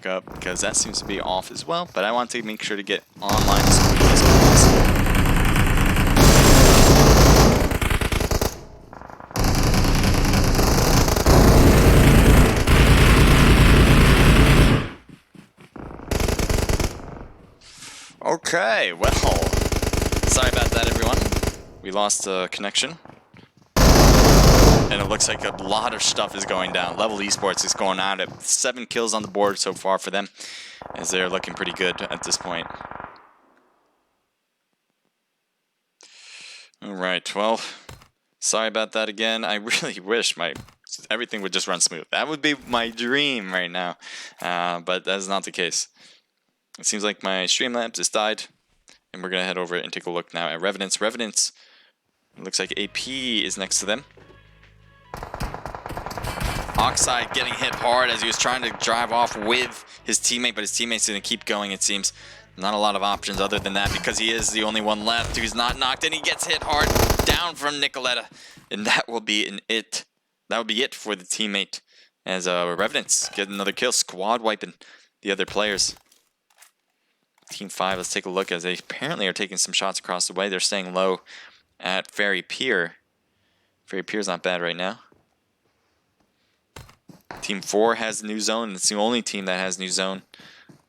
back up because that seems to be off as well. But I want to make sure to get online as quickly as possible. Okay, well, sorry about that, everyone. We lost connection. And it looks like a lot of stuff is going down. Level Esports is going out at 7 kills on the board so far for them, as they're looking pretty good at this point. Alright, well, sorry about that again. I really wish everything would just run smooth. That would be my dream right now, but that is not the case. It seems like my Streamlabs has died, and we're going to head over and take a look now at Revenants. Revenants, it looks like AP is next to them. Oxide getting hit hard as he was trying to drive off with his teammate, but his teammate's going to keep going, it seems. Not a lot of options other than that because he is the only one left who's not knocked, and he gets hit hard down from Nicoletta. And that will be it. That will be it for the teammate as Revenants get another kill, squad wiping the other players. Team 5, let's take a look as they apparently are taking some shots across the way. They're staying low at Ferry Pier. Ferry Pier's not bad right now. Team 4 has new zone. It's the only team that has new zone.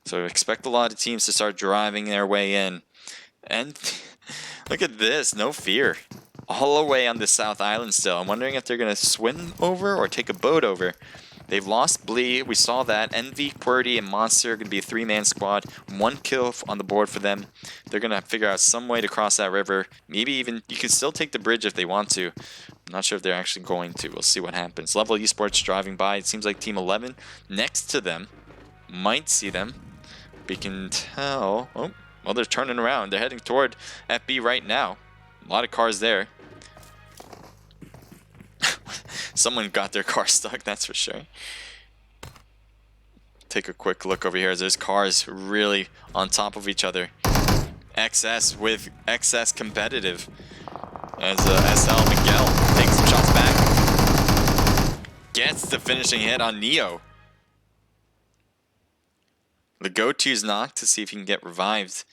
So expect a lot of teams to start driving their way in. And look at this, no fear. All the way on the South Island still. I'm wondering if they're going to swim over or take a boat over. They've lost Blee, we saw that. Envy, QWERTY, and Monster are going to be a 3-man squad. 1 kill on the board for them. They're going to figure out some way to cross that river. Maybe even, you could still take the bridge if they want to. I'm not sure if they're actually going to. We'll see what happens. Level Esports driving by. It seems like Team 11 next to them. Might see them. We can tell. Oh, well, they're turning around. They're heading toward FB right now. A lot of cars there. Someone got their car stuck, that's for sure. Take a quick look over here as there's cars really on top of each other. XS with XS competitive. As SL Miguel takes some shots back. Gets the finishing hit on Neo. The go-to's knocked to see if he can get revived.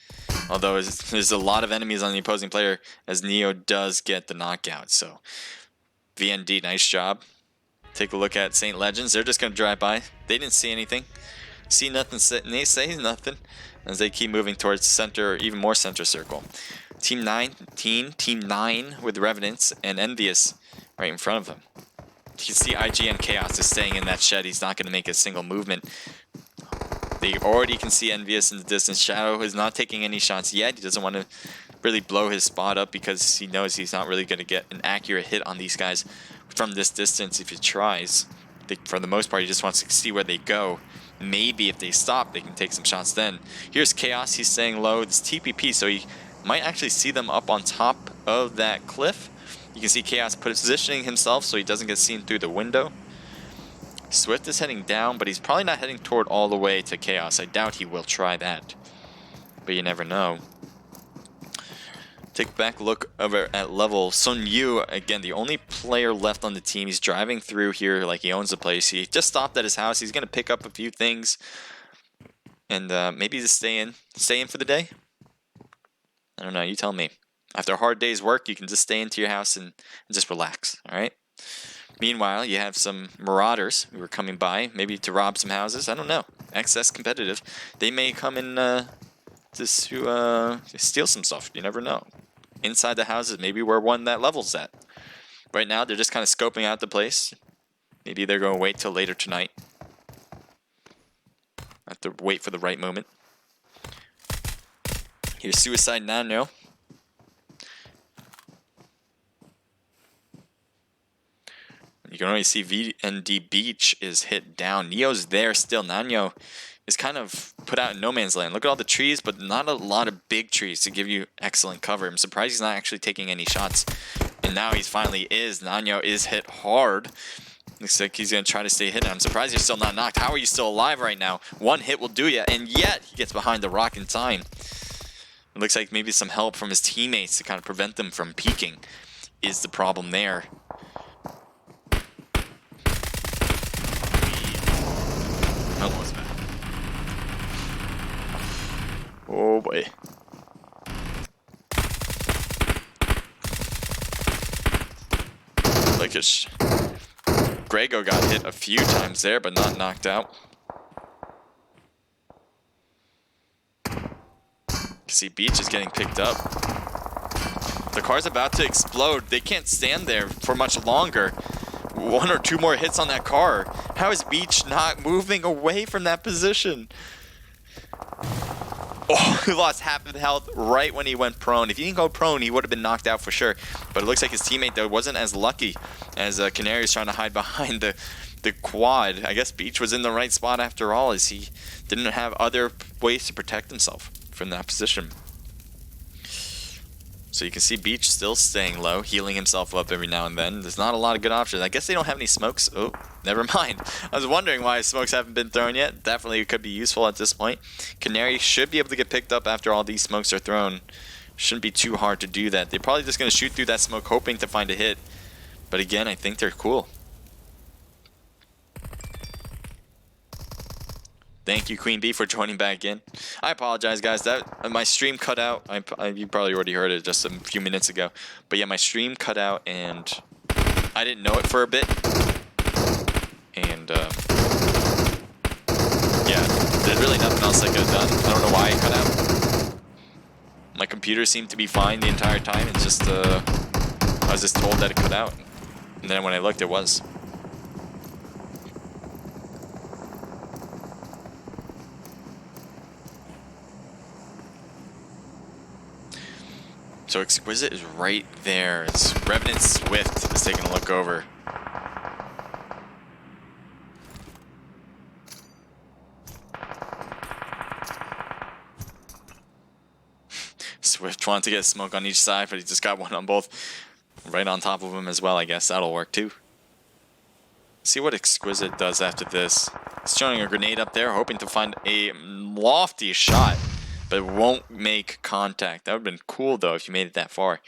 Although there's a lot of enemies on the opposing player as Neo does get the knockout. So VND, nice job. Take a look at St. Legends. They're just going to drive by. They didn't see anything. See nothing, they say nothing. As they keep moving towards center, or even more center circle. Team 9 with Revenants and Envious right in front of them. You can see IGN Chaos is staying in that shed. He's not going to make a single movement. They already can see Envious in the distance. Shadow is not taking any shots yet. He doesn't want to really blow his spot up because he knows he's not really going to get an accurate hit on these guys from this distance if he tries. For the most part, he just wants to see where they go. Maybe if they stop, they can take some shots then. Here's Chaos. He's staying low. It's TPP, so he might actually see them up on top of that cliff. You can see Chaos positioning himself so he doesn't get seen through the window. Swift is heading down, but he's probably not heading toward all the way to Chaos. I doubt he will try that, but you never know. Take a back look over at level. Sun Yu, again, the only player left on the team. He's driving through here like he owns the place. He just stopped at his house. He's going to pick up a few things and maybe just stay in for the day. I don't know. You tell me. After a hard day's work, you can just stay into your house and just relax, all right? Meanwhile, you have some marauders who are coming by, maybe to rob some houses. I don't know. XS competitive. They may come in to steal some stuff. You never know. Inside the houses, maybe where one that level's at. Right now, they're just kind of scoping out the place. Maybe they're going to wait till later tonight. Have to wait for the right moment. Here's Suicide Nano. You can only see VND Beach is hit down. Neo's there still. Nano is kind of put out in no man's land. Look at all the trees, but not a lot of big trees to give you excellent cover. I'm surprised he's not actually taking any shots. And now he finally is. Nano is hit hard. Looks like he's going to try to stay hidden. I'm surprised you're still not knocked. How are you still alive right now? One hit will do you, and yet he gets behind the rock in time. It looks like maybe some help from his teammates to kind of prevent them from peeking is the problem there. Almost back. Oh boy. Like Grego got hit a few times there, but not knocked out. See, Beach is getting picked up. The car's about to explode. They can't stand there for much longer. 1 or 2 more hits on that car. How is Beach not moving away from that position? Oh, he lost half of the health right when he went prone. If he didn't go prone, he would have been knocked out for sure. But it looks like his teammate, though, wasn't as lucky as Canary's trying to hide behind the quad. I guess Beach was in the right spot after all, as he didn't have other ways to protect himself from that position. So you can see Beach still staying low, healing himself up every now and then. There's not a lot of good options. I guess they don't have any smokes. Oh, never mind. I was wondering why smokes haven't been thrown yet. Definitely could be useful at this point. Canary should be able to get picked up after all these smokes are thrown. Shouldn't be too hard to do that. They're probably just going to shoot through that smoke hoping to find a hit. But again, I think they're cool. Thank you, Queen Bee, for joining back in. I apologize, guys. That my stream cut out. You probably already heard it just a few minutes ago. But yeah, my stream cut out, and I didn't know it for a bit. And yeah, there's really nothing else I could have done. I don't know why it cut out. My computer seemed to be fine the entire time. It's just I was just told that it cut out, and then when I looked, it was. So Exquisite is right there. It's Revenant Swift is taking a look over. Swift wanted to get smoke on each side, but he just got one on both. Right on top of him as well, I guess. That'll work too. See what Exquisite does after this. He's throwing a grenade up there, hoping to find a lofty shot. But it won't make contact. That would have been cool, though, if you made it that far.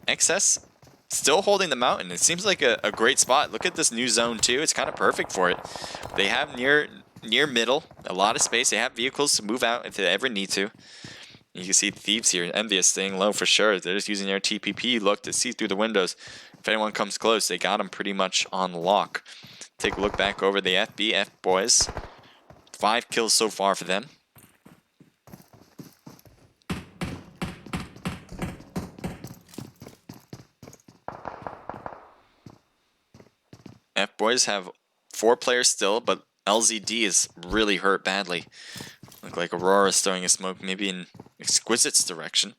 XS still holding the mountain. It seems like a great spot. Look at this new zone, too. It's kind of perfect for it. They have near middle, a lot of space. They have vehicles to move out if they ever need to. You can see Thieves here. Envious staying low for sure. They're just using their TPP look to see through the windows. If anyone comes close, they got them pretty much on lock. Take a look back over the FBF boys. 5 kills so far for them. F-boys have 4 players still, but LZD is really hurt badly. Look like Aurora's throwing a smoke maybe in Exquisite's direction.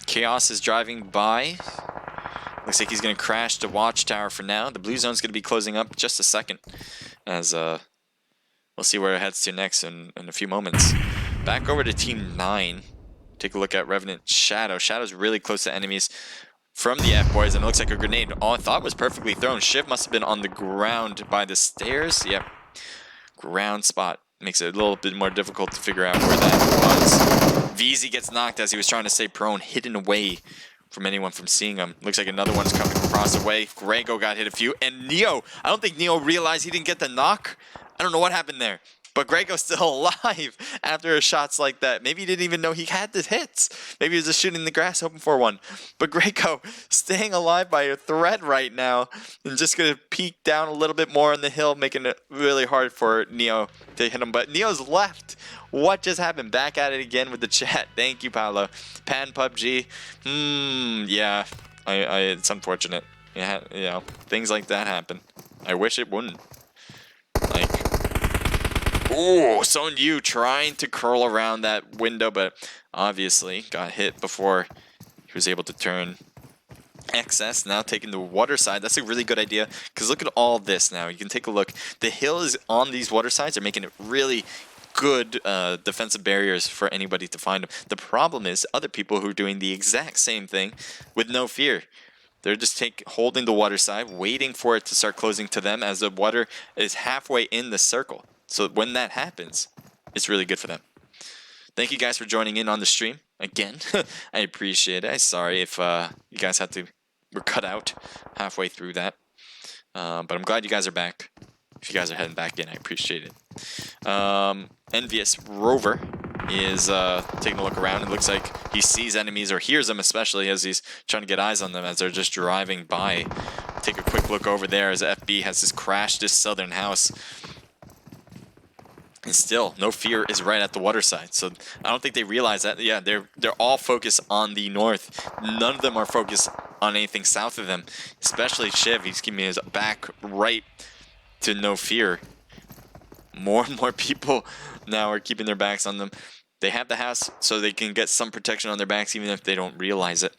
Chaos is driving by. Looks like he's going to crash the watchtower for now. The blue zone's going to be closing up just a second, as we'll see where it heads to next in a few moments. Back over to Team 9. Take a look at Revenant Shadow. Shadow's really close to enemies from the F-boys, and it looks like a grenade. All I thought was perfectly thrown. Shiv must have been on the ground by the stairs. Yep. Ground spot. Makes it a little bit more difficult to figure out where that was. VZ gets knocked as he was trying to stay prone, hidden away from anyone from seeing him. Looks like another one's coming across the way. Grego got hit a few. And Neo, I don't think Neo realized he didn't get the knock. I don't know what happened there. But Grego's still alive after shots like that. Maybe he didn't even know he had the hits. Maybe he was just shooting in the grass hoping for one. But Grego staying alive by a thread right now. And just going to peek down a little bit more on the hill, making it really hard for Neo to hit him. But Neo's left. What just happened? Back at it again with the chat. Thank you, Paolo. Pan PUBG. Yeah. It's unfortunate. Yeah, you know, things like that happen. I wish it wouldn't. Like... Ooh, Son Yu trying to curl around that window, but obviously got hit before he was able to turn. XS now taking the water side. That's a really good idea, because look at all this now. You can take a look. The hills on these water sides are making it really good defensive barriers for anybody to find them. The problem is other people who are doing the exact same thing with no fear. They're just holding the water side, waiting for it to start closing to them as the water is halfway in the circle. So when that happens, it's really good for them. Thank you guys for joining in on the stream again. I appreciate it. I'm sorry if you guys were cut out halfway through that. But I'm glad you guys are back. if you guys are heading back in, I appreciate it. Envious Rover is taking a look around. It looks like he sees enemies or hears them, especially as he's trying to get eyes on them as they're just driving by. Take a quick look over there as FB has just crashed this southern house. And still, No Fear is right at the water side. So I don't think they realize that. Yeah, they're all focused on the north. None of them are focused on anything south of them. Especially Shiv. He's keeping his back right to No Fear. More and more people now are keeping their backs on them. They have the house so they can get some protection on their backs even if they don't realize it.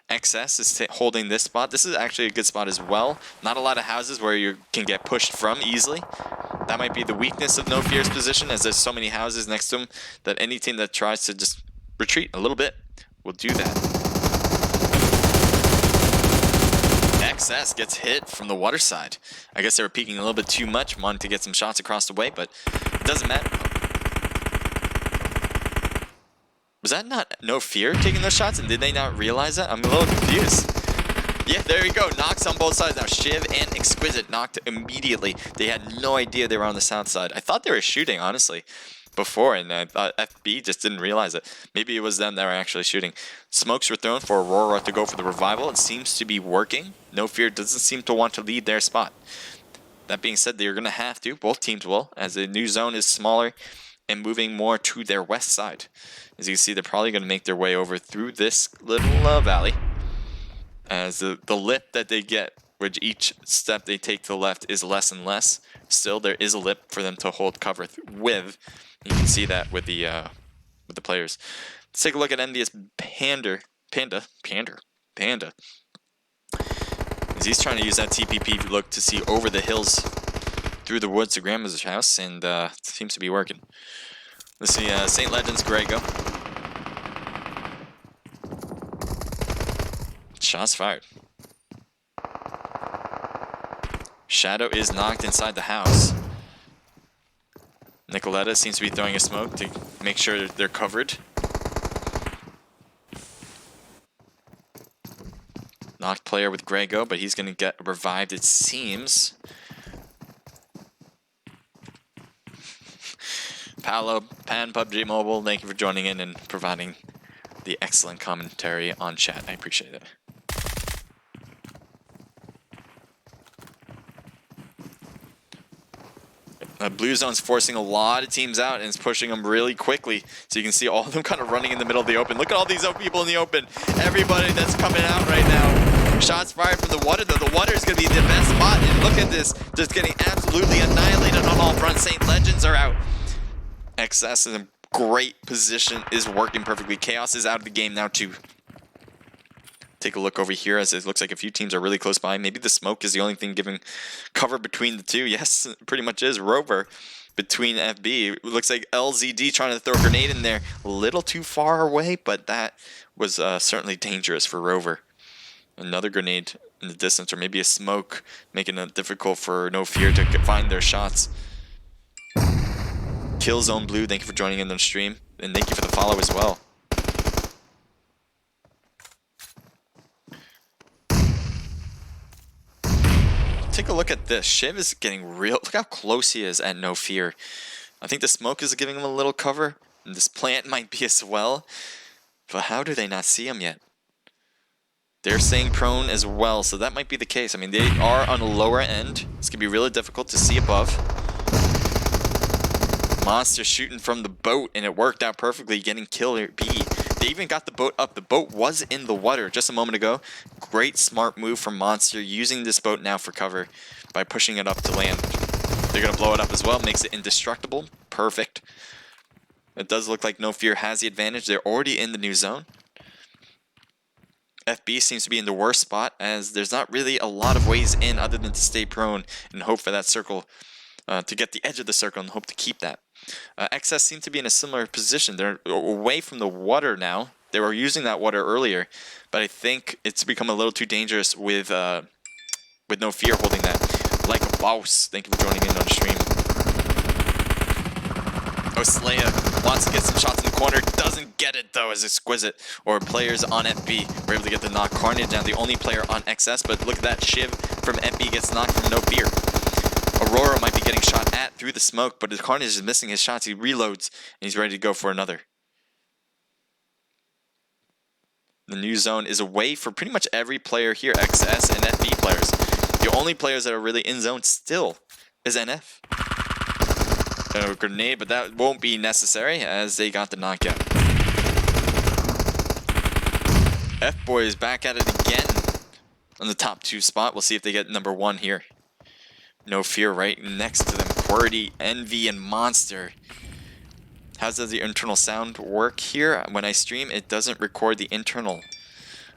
XS is holding this spot. This is actually a good spot as well. Not a lot of houses where you can get pushed from easily. That might be the weakness of No Fear's position, as there's so many houses next to him that any team that tries to just retreat a little bit will do that. XS gets hit from the water side. I guess they were peeking a little bit too much, wanting to get some shots across the way, but it doesn't matter. Was that not No Fear taking those shots, and did they not realize that? I'm a little confused. Yeah, there you go. Knocks on both sides now. Shiv and Exquisite knocked immediately. They had no idea they were on the south side. I thought they were shooting, honestly, before, and I thought FB just didn't realize it. Maybe it was them that were actually shooting. Smokes were thrown for Aurora to go for the revival. It seems to be working. No Fear doesn't seem to want to lead their spot. That being said, they're going to have to. Both teams will, as the new zone is smaller and moving more to their west side. As you can see, they're probably going to make their way over through this little valley. As the lip that they get, which each step they take to the left is less and less, still there is a lip for them to hold cover with. You can see that with the players. Let's take a look at Envious Panda. As he's trying to use that TPP look to see over the hills through the woods to Grandma's house, and it seems to be working. Let's see, St. Legends Grego. Shots fired. Shadow is knocked inside the house. Nicoletta seems to be throwing a smoke to make sure they're covered. Knocked player with Grego, but he's going to get revived, it seems. Paolo, Pan, PUBG Mobile, thank you for joining in and providing the excellent commentary on chat. I appreciate it. Blue Zone's forcing a lot of teams out and it's pushing them really quickly. So you can see all of them kind of running in the middle of the open. Look at all these people in the open. Everybody that's coming out right now. Shots fired from the water, though. The water is going to be the best spot. And look at this. Just getting absolutely annihilated on all fronts. St. Legends are out. XS is in a great position. Is working perfectly. Chaos is out of the game now, too. Take a look over here as it looks like a few teams are really close by. Maybe the smoke is the only thing giving cover between the two. Yes, it pretty much is. Rover between FB. It looks like LZD trying to throw a grenade in there. A little too far away, but that was certainly dangerous for Rover. Another grenade in the distance, or maybe a smoke, making it difficult for No Fear to find their shots. Killzone Blue, thank you for joining in on the stream. And thank you for the follow as well. Take a look at this. Shiv is getting real. Look how close he is at No Fear. I think the smoke is giving him a little cover. And this plant might be as well. But how do they not see him yet? They're staying prone as well, so that might be the case. I mean, they are on a lower end. It's going to be really difficult to see above. Monster shooting from the boat, and it worked out perfectly, getting Killer B. They even got the boat up. The boat was in the water just a moment ago. Great smart move from Monster, using this boat now for cover by pushing it up to land. They're going to blow it up as well, makes it indestructible. Perfect. It does look like No Fear has the advantage. They're already in the new zone. FB seems to be in the worst spot, as there's not really a lot of ways in other than to stay prone and hope for that circle, to get the edge of the circle and hope to keep that. XS seem to be in a similar position. They're away from the water now. They were using that water earlier, but I think it's become a little too dangerous with No Fear holding that. Like a boss. Thank you for joining in on the stream. Oslaya wants to get some shots in the corner. Doesn't get it, though, as Exquisite or players on FB were able to get the knock. Carnage now the only player on XS, but look at that. Shiv from FB gets knocked from No Fear. Aurora might be getting shot at through the smoke, but Carnage is missing his shots. He reloads, and he's ready to go for another. The new zone is away for pretty much every player here, XS and FB players. The only players that are really in zone still is NF. A grenade, but that won't be necessary as they got the knockout. F-Boys back at it again on the top 2 spot. We'll see if they get number 1 here. No Fear right next to them. QWERTY, Envy, and Monster. How does the internal sound work here? When I stream, it doesn't record the internal.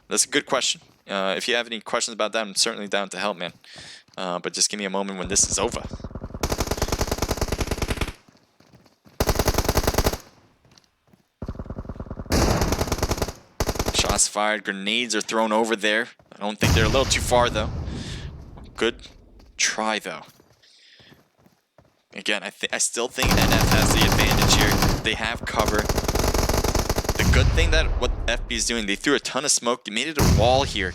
That's a good question. If you have any questions about that, I'm certainly down to help, man. But just give me a moment when this is over. Shots fired. Grenades are thrown over there. I don't think they're a little too far, though. Good try, though. Again, I still think NF has the advantage here. They have cover. The good thing that what FB is doing, they threw a ton of smoke. They made it a wall here,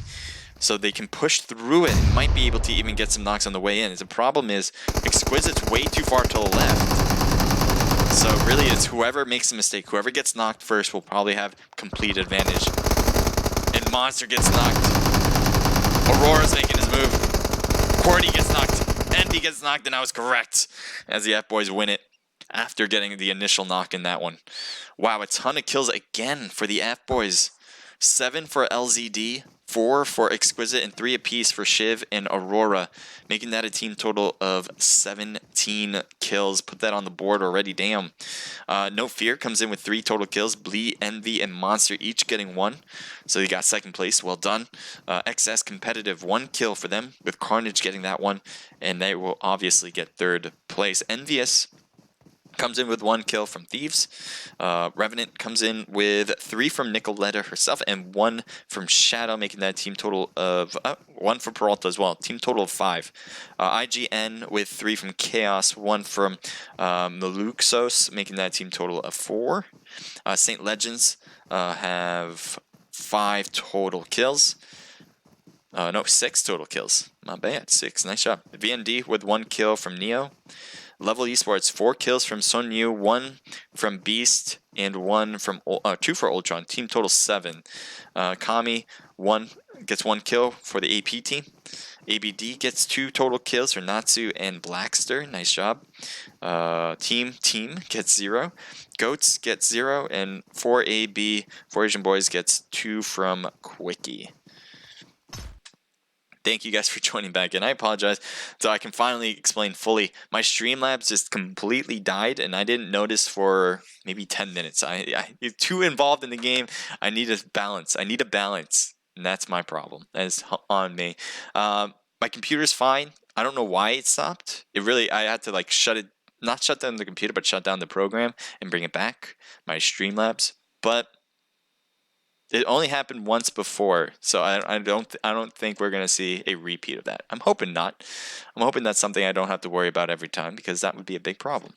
so they can push through it and might be able to even get some knocks on the way in. The problem is Exquisite's way too far to the left. So really, it's whoever makes a mistake, whoever gets knocked first will probably have complete advantage. And Monster gets knocked. Aurora's making his move. QWERTY gets knocked. Envy gets knocked, and I was correct as the F-Boys win it after getting the initial knock in that one. Wow, a ton of kills again for the F-Boys. 7 for LZD, 4 for Exquisite, and 3 apiece for Shiv and Aurora, making that a team total of 17 kills. Put that on the board already, damn. No Fear comes in with 3 total kills. Blee, Envy, and Monster each getting 1. So you got 2nd place, well done. XS competitive, 1 kill for them, with Carnage getting that one, and they will obviously get 3rd place. Envious comes in with 1 kill from Thieves. Revenant comes in with 3 from Nicoletta herself and 1 from Shadow, making that a team total of 1 for Peralta as well. Team total of 5. IGN with 3 from Chaos, 1 from Meluxos, making that a team total of 4. St. Legends have 5 total kills. No, 6 total kills. Not bad. 6. Nice job. VND with 1 kill from Neo. Level Esports, 4 kills from Sun Yu, 1 from Beast, and 1 from 2 for Ultron. Team total 7. Kami gets 1 kill for the AP team. ABD gets 2 total kills for Natsu and Blackster. Nice job. Team gets 0. Goats gets 0, and 4AB, 4 Asian Boys gets 2 from Quickie. Thank you guys for joining back in. I apologize. So I can finally explain fully. My Streamlabs just completely died, and I didn't notice for maybe 10 minutes. I'm too involved in the game. I need a balance. And that's my problem. That is on me. My computer's fine. I don't know why it stopped. I had to like not shut down the computer, but shut down the program and bring it back. My Streamlabs. But it only happened once before, so I don't think we're gonna see a repeat of that. I'm hoping not. I'm hoping that's something I don't have to worry about every time, because that would be a big problem.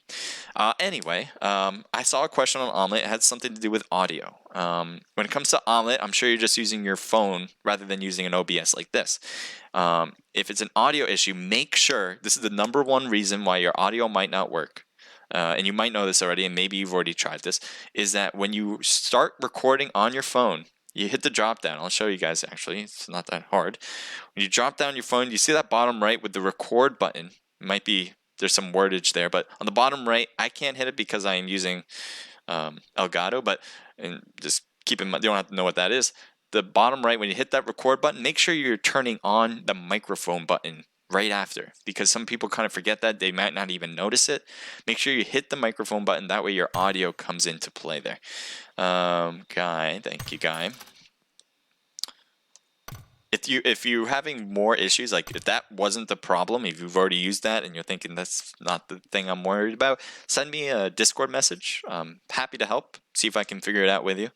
Anyway, I saw a question on Omelet. It had something to do with audio. When it comes to Omelet, I'm sure you're just using your phone rather than using an OBS like this. If it's an audio issue, make sure this is the #1 reason why your audio might not work. And you might know this already, and maybe you've already tried this, is that when you start recording on your phone, you hit the drop down. I'll show you guys actually. It's not that hard. When you drop down your phone, you see that bottom right with the record button. It might be, there's some wordage there, but on the bottom right, I can't hit it because I am using Elgato, and just keep in mind, you don't have to know what that is. The bottom right, when you hit that record button, make sure you're turning on the microphone button right after, because some people kind of forget that. They might not even notice it. Make sure you hit the microphone button, that way your audio comes into play there. Guy, thank you, Guy. If you're having more issues, like if that wasn't the problem, if you've already used that and you're thinking that's not the thing I'm worried about, send me a Discord message. I'm happy to help, see if I can figure it out with you.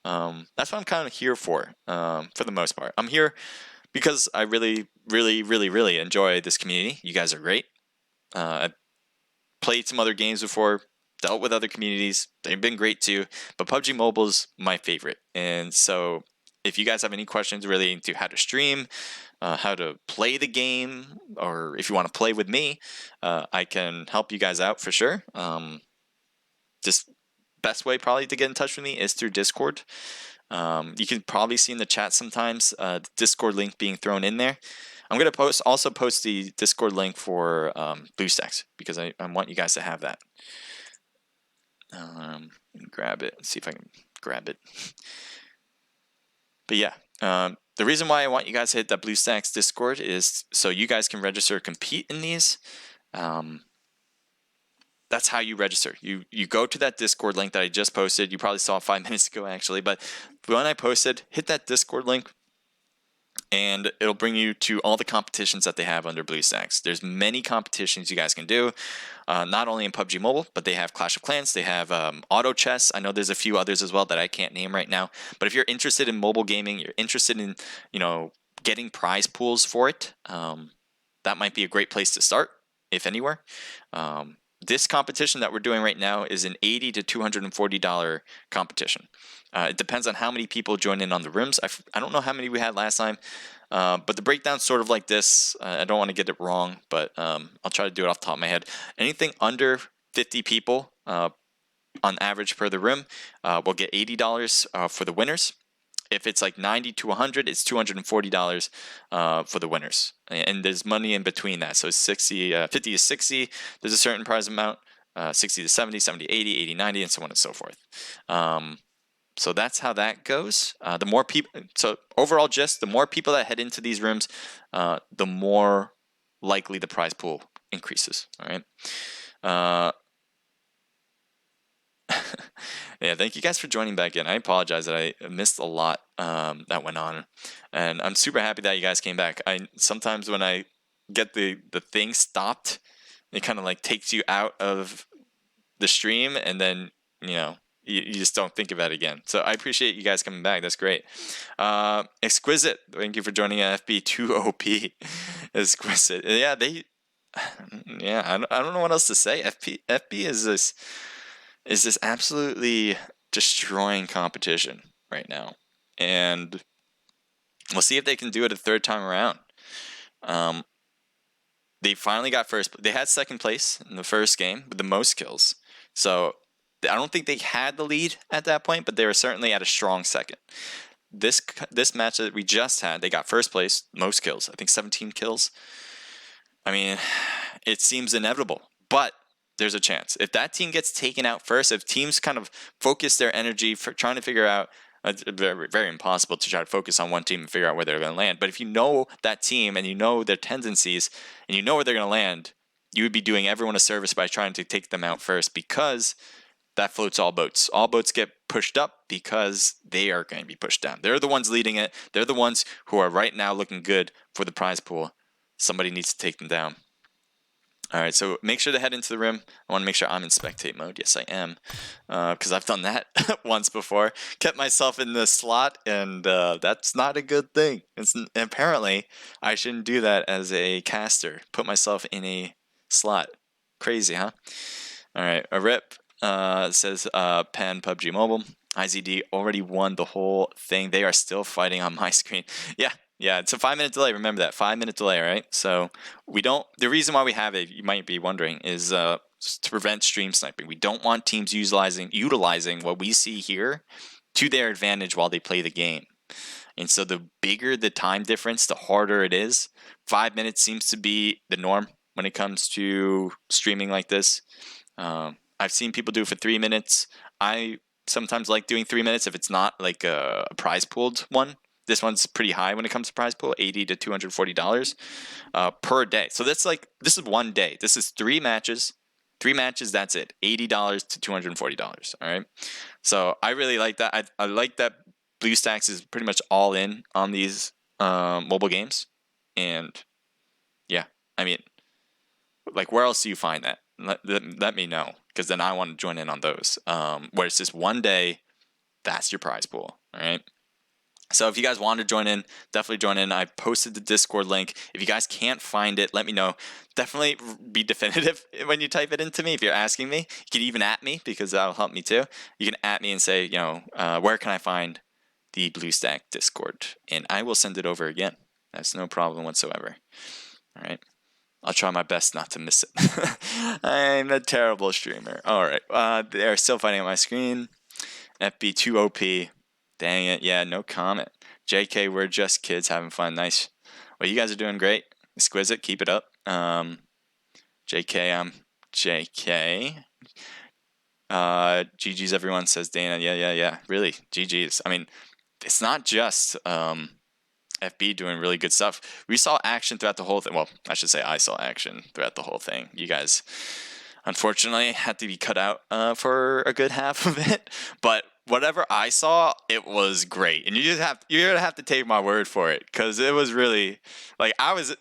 That's what I'm kind of here for the most part. I'm here because I really enjoy this community. You guys are great. I've played some other games before, dealt with other communities. They've been great too, but PUBG Mobile's my favorite. And so if you guys have any questions relating to how to stream, how to play the game, or if you want to play with me, I can help you guys out for sure. Just best way probably to get in touch with me is through Discord. You can probably see in the chat sometimes the Discord link being thrown in there. I'm going to also post the Discord link for BlueStacks, because I want you guys to have that. Grab it. Let's see if I can grab it. But yeah, the reason why I want you guys to hit that BlueStacks Discord is so you guys can register, compete in these. That's how you register. You go to that Discord link that I just posted. You probably saw 5 minutes ago, actually. But when I posted, hit that Discord link, and it'll bring you to all the competitions that they have under BlueStacks. There's many competitions you guys can do, not only in PUBG Mobile, but they have Clash of Clans. They have Auto Chess. I know there's a few others as well that I can't name right now. But if you're interested in mobile gaming, you're interested in getting prize pools for it, that might be a great place to start, if anywhere. This competition that we're doing right now is an $80 to $240 competition. It depends on how many people join in on the rooms. I don't know how many we had last time, but the breakdown's sort of like this. I don't want to get it wrong, but I'll try to do it off the top of my head. Anything under 50 people on average per the room will get $80 for the winners. If it's like 90 to 100, it's $240 for the winners. And there's money in between that. So it's 50 to 60, there's a certain prize amount, 60 to 70, 70 to 80, 80, 90, and so on and so forth. So that's how that goes. The more people, so overall gist, the more people that head into these rooms, the more likely the prize pool increases. All right. Yeah, thank you guys for joining back in. I apologize that I missed a lot that went on, and I'm super happy that you guys came back. Sometimes when I get the thing stopped, it kind of like takes you out of the stream, and then you just don't think about it again. So I appreciate you guys coming back. That's great. Exquisite, thank you for joining FB2OP. Exquisite, yeah, I don't know what else to say. FB is this absolutely destroying competition right now, and we'll see if they can do it a third time around. They finally got first. They had second place in the first game with the most kills, so I don't think they had the lead at that point, but they were certainly at a strong second. This match that we just had, they got first place, most kills. I think 17 kills. I mean, it seems inevitable, but there's a chance. If that team gets taken out first, if teams kind of focus their energy for trying to figure out, it's very, very impossible to try to focus on one team and figure out where they're going to land. But if you know that team and you know their tendencies and you know where they're going to land, you would be doing everyone a service by trying to take them out first, because that floats all boats. All boats get pushed up because they are going to be pushed down. They're the ones leading it. They're the ones who are right now looking good for the prize pool. Somebody needs to take them down. All right, so make sure to head into the room. I want to make sure I'm in spectate mode. Yes, I am, because I've done that once before. Kept myself in the slot, and that's not a good thing. Apparently, I shouldn't do that as a caster. Put myself in a slot. Crazy, huh? All right, a rip says Pan PUBG Mobile. IZD already won the whole thing. They are still fighting on my screen. Yeah, it's a 5-minute delay. Remember that 5-minute delay, right? So the reason why we have it, you might be wondering, is to prevent stream sniping. We don't want teams utilizing what we see here to their advantage while they play the game. And so the bigger the time difference, the harder it is. 5 minutes seems to be the norm when it comes to streaming like this. I've seen people do it for 3 minutes. I sometimes like doing 3 minutes if it's not like a prize pooled one. This one's pretty high when it comes to prize pool, $80 to $240 per day. So this is one day. This is 3 matches. 3 matches, that's it. $80 to $240. All right. So I really like that. I like that BlueStacks is pretty much all in on these mobile games. And yeah, I mean, like, where else do you find that? Let me know, because then I want to join in on those. Where it's just one day, that's your prize pool. All right. So if you guys want to join in, definitely join in. I posted the Discord link. If you guys can't find it, let me know. Definitely be definitive when you type it into me. If you're asking me, you can even at me, because that'll help me too. You can at me and say, where can I find the BlueStack Discord? And I will send it over again. That's no problem whatsoever. All right. I'll try my best not to miss it. I'm a terrible streamer. All right. They're still fighting on my screen. FB2 OP. Dang it. Yeah, no comment. JK, we're just kids having fun. Nice. Well, you guys are doing great. Exquisite. Keep it up. JK, I'm JK. GG's everyone, says Dana. Yeah. Really, GG's. I mean, it's not just FB doing really good stuff. We saw action throughout the whole thing. Well, I should say I saw action throughout the whole thing. You guys, unfortunately, had to be cut out for a good half of it. But whatever I saw, it was great. And you're gonna have to take my word for it, because it was really like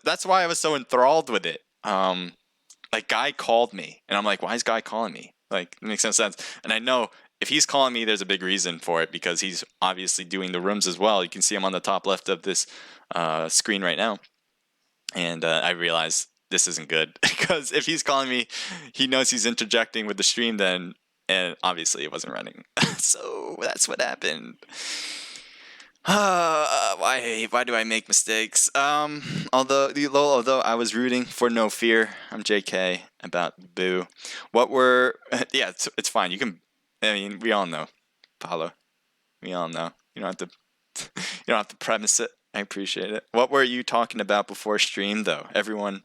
that's why I was so enthralled with it. Like, Guy called me, and I'm like, why is Guy calling me? Like, it makes no sense. And I know if he's calling me, there's a big reason for it, because he's obviously doing the rooms as well. You can see him on the top left of this screen right now. And I realized this isn't good, because if he's calling me, he knows he's interjecting with the stream then, and obviously it wasn't running. So that's what happened. Why do I make mistakes? Although I was rooting for No Fear, I'm JK about Boo. Yeah, it's fine. You can. I mean, we all know, Paulo. We all know. You don't have to. You don't have to premise it. I appreciate it. What were you talking about before stream, though? Everyone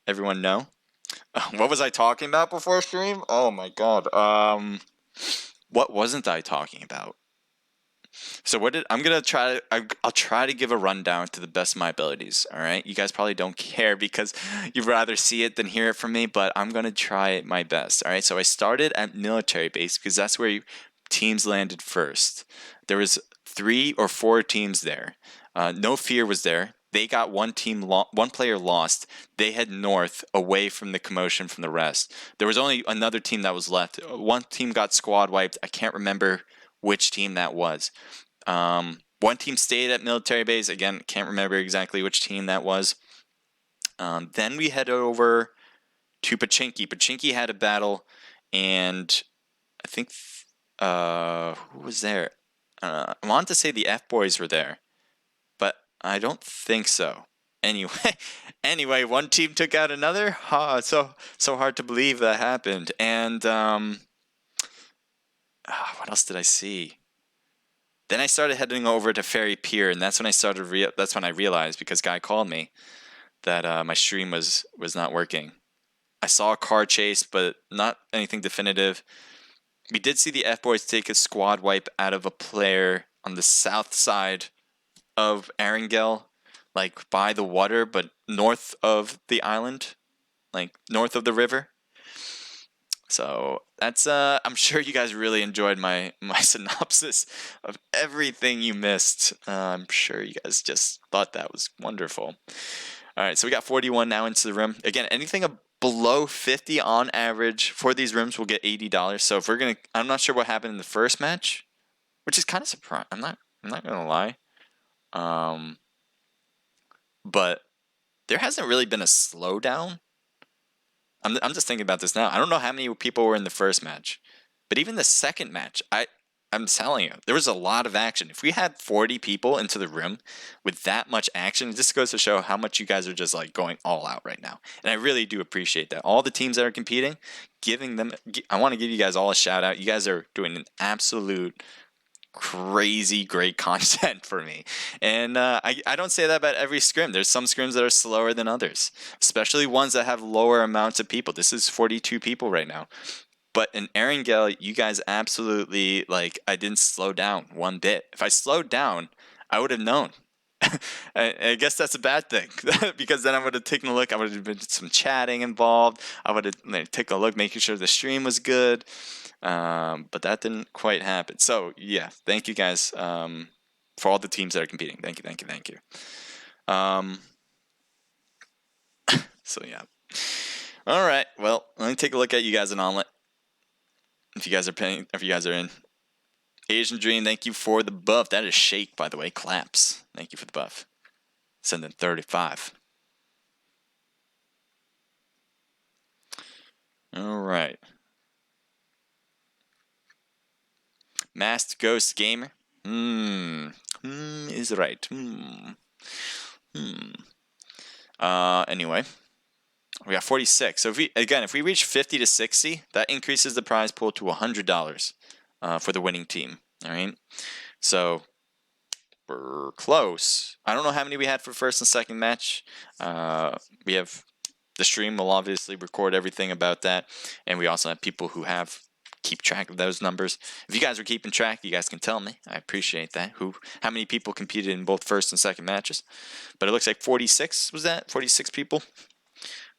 know. What was I talking about before stream? Oh my god. What wasn't I talking about? So I'll try to give a rundown to the best of my abilities. All right, you guys probably don't care because you'd rather see it than hear it from me, but I'm gonna try my best. All right, so I started at military base because that's where teams landed first. There was 3 or 4 teams there. No Fear was there. They got one player lost. They head north away from the commotion from the rest. There was only another team that was left. One team got squad wiped. I can't remember which team that was. One team stayed at military base. Again, can't remember exactly which team that was. Then we headed over to Pachinki. Pachinki had a battle, and I think who was there? I want to say the F boys were there, but I don't think so. Anyway, one team took out another. So hard to believe that happened. And what else did I see? Then I started heading over to Ferry Pier, and that's when I realized, because Guy called me, that my stream was not working. I saw a car chase, but not anything definitive. We did see the F-Boys take a squad wipe out of a player on the south side of Erangel, like by the water, but north of the island, like north of the river. So that's I'm sure you guys really enjoyed my synopsis of everything you missed. I'm sure you guys just thought that was wonderful. All right, so we got 41 now into the room. Again, anything below 50 on average for these rooms will get $80. So if I'm not sure what happened in the first match, which is kind of surprising. I'm not gonna lie. But there hasn't really been a slowdown. I'm just thinking about this now. I don't know how many people were in the first match, but even the second match, I'm telling you, there was a lot of action. If we had 40 people into the room with that much action, it just goes to show how much you guys are just like going all out right now. And I really do appreciate that. All the teams that are competing, I want to give you guys all a shout out. You guys are doing an absolute crazy great content for me, and I don't say that about every scrim. There's some scrims that are slower than others, especially ones that have lower amounts of people. This is 42 people right now, but in Erangel, you guys absolutely, like, I didn't slow down one bit. If I slowed down, I would have known. I guess that's a bad thing, because then I would have taken a look. I would have been some chatting involved. I would have taken a look, making sure the stream was good. But that didn't quite happen. So yeah, thank you guys for all the teams that are competing. Thank you. So yeah. All right. Well, let me take a look at you guys in Omelet. If you guys are in. Asian Dream, thank you for the buff. That is Shake, by the way. Claps. Thank you for the buff. Sending 35. All right. Masked Ghost Gamer. Is right. Anyway, we got 46. So if we reach 50 to 60, that increases the prize pool to $100 for the winning team. All right. So we're close. I don't know how many we had for first and second match. We have the stream will obviously record everything about that, and we also have people who keep track of those numbers. If you guys are keeping track, you guys can tell me. I appreciate that. How many people competed in both first and second matches? But it looks like 46 was that? 46 people.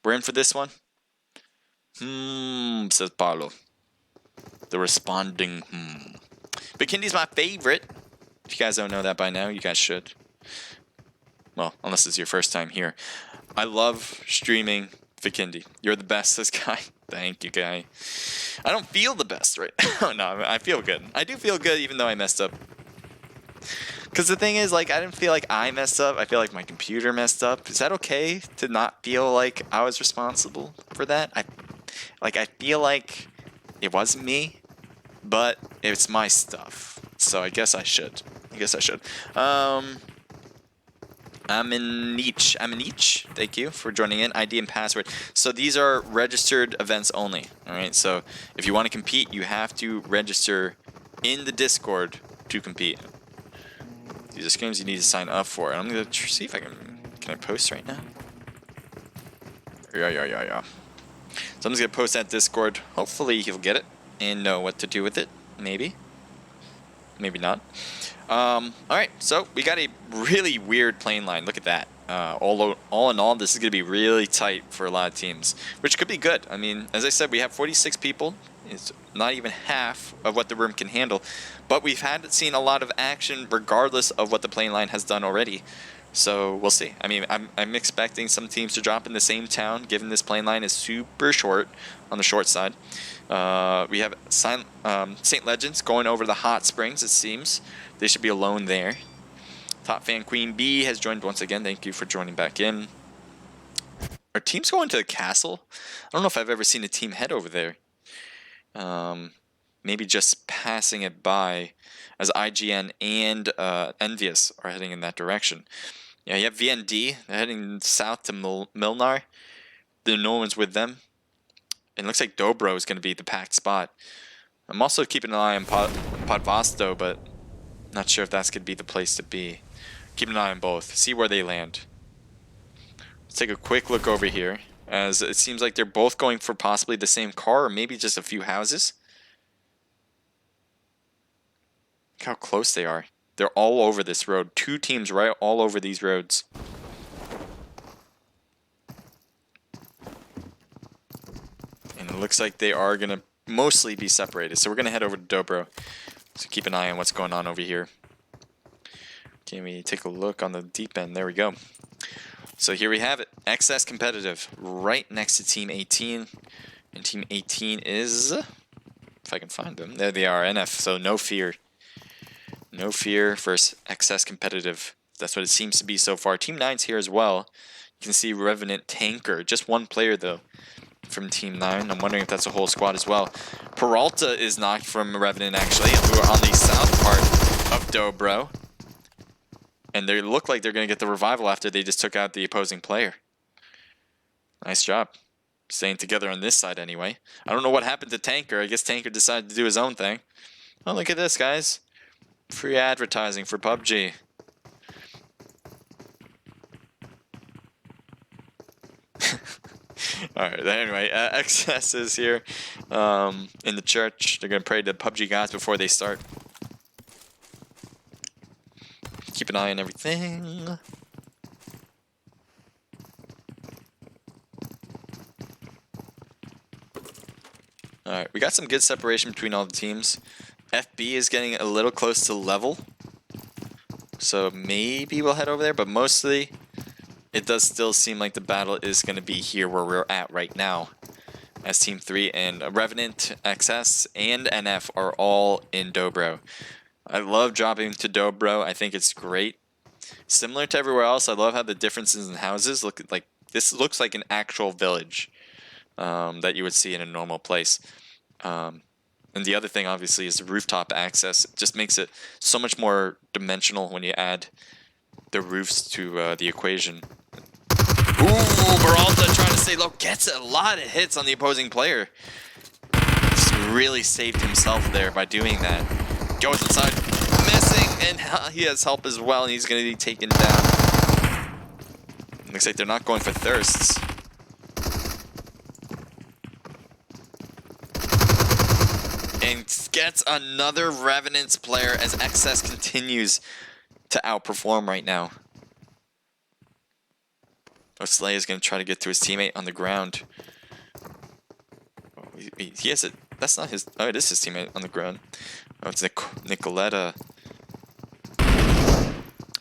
We're in for this one. Says Paulo. The responding But Kindy's my favorite. If you guys don't know that by now, you guys should. Well, unless it's your first time here. I love streaming Vikindi. You're the best, this guy. Thank you, guy. I don't feel the best right now. No, I feel good. I do feel good even though I messed up. Because the thing is, like, I didn't feel like I messed up. I feel like my computer messed up. Is that okay to not feel like I was responsible for that? I feel like it wasn't me, but it's my stuff. So I guess I should. I'm in each. Thank you for joining in. ID and password. So these are registered events only. All right. So if you want to compete, you have to register in the Discord to compete. These are Scrims you need to sign up for. I'm gonna see if I can I post right now? Yeah. So I'm just gonna post that Discord. Hopefully he'll get it and know what to do with it. Maybe not. Alright, so we got a really weird plane line. Look at that. All in all, this is going to be really tight for a lot of teams, which could be good. I mean, as I said, we have 46 people. It's not even half of what the room can handle, but we've seen a lot of action regardless of what the plane line has done already. So we'll see. I mean, I'm expecting some teams to drop in the same town, given this plane line is super short on the short side. We have St. Legends going over the hot springs, it seems. They should be alone there. Top fan Queen B has joined once again. Thank you for joining back in. Are teams going to the castle? I don't know if I've ever seen a team head over there. Maybe just passing it by, as IGN and Envious are heading in that direction. Yeah, you have VND. They're heading south to Milnar. No one's with them. And it looks like Dobro is going to be the packed spot. I'm also keeping an eye on Podvasto, but not sure if that's going to be the place to be. Keep an eye on both. See where they land. Let's take a quick look over here, as it seems like they're both going for possibly the same car, or maybe just a few houses. Look how close they are. They're all over this road. Two teams right all over these roads. And it looks like they are going to mostly be separated. So we're going to head over to Dobro. So keep an eye on what's going on over here. Can we take a look on the deep end? There we go. So here we have it. XS competitive right next to Team 18. And Team 18 is, if I can find them, there they are, NF. So no fear. No fear versus XS competitive. That's what it seems to be so far. Team 9's here as well. You can see Revenant Tanker. Just one player though from Team 9. I'm wondering if that's a whole squad as well. Peralta is knocked from Revenant actually, who are on the south part of Dobro. And they look like they're going to get the revival after they just took out the opposing player. Nice job. Staying together on this side anyway. I don't know what happened to Tanker. I guess Tanker decided to do his own thing. Oh, look at this, guys. Free advertising for PUBG. Alright, anyway, XS is here in the church. They're going to pray to PUBG gods before they start. Keep an eye on everything. Alright, we got some good separation between all the teams. FB is getting a little close to level. So maybe we'll head over there, but mostly it does still seem like the battle is going to be here where we're at right now. As Team 3 and Revenant, XS, and NF are all in Dobro. I love dropping to Dobro. I think it's great. Similar to everywhere else, I love how the differences in houses look like. This looks like an actual village that you would see in a normal place. And the other thing, obviously, is the rooftop access. It just makes it so much more dimensional when you add the roofs to the equation. Ooh, Peralta trying to stay low. Gets a lot of hits on the opposing player. Just really saved himself there by doing that. Goes inside, missing, and he has help as well, and he's going to be taken down. Looks like they're not going for thirsts. And gets another Revenant's player as XS continues to outperform right now. Slay is going to try to get to his teammate on the ground. Oh, he has it. That's not his. Oh, it is his teammate on the ground. Oh, it's Nicoletta.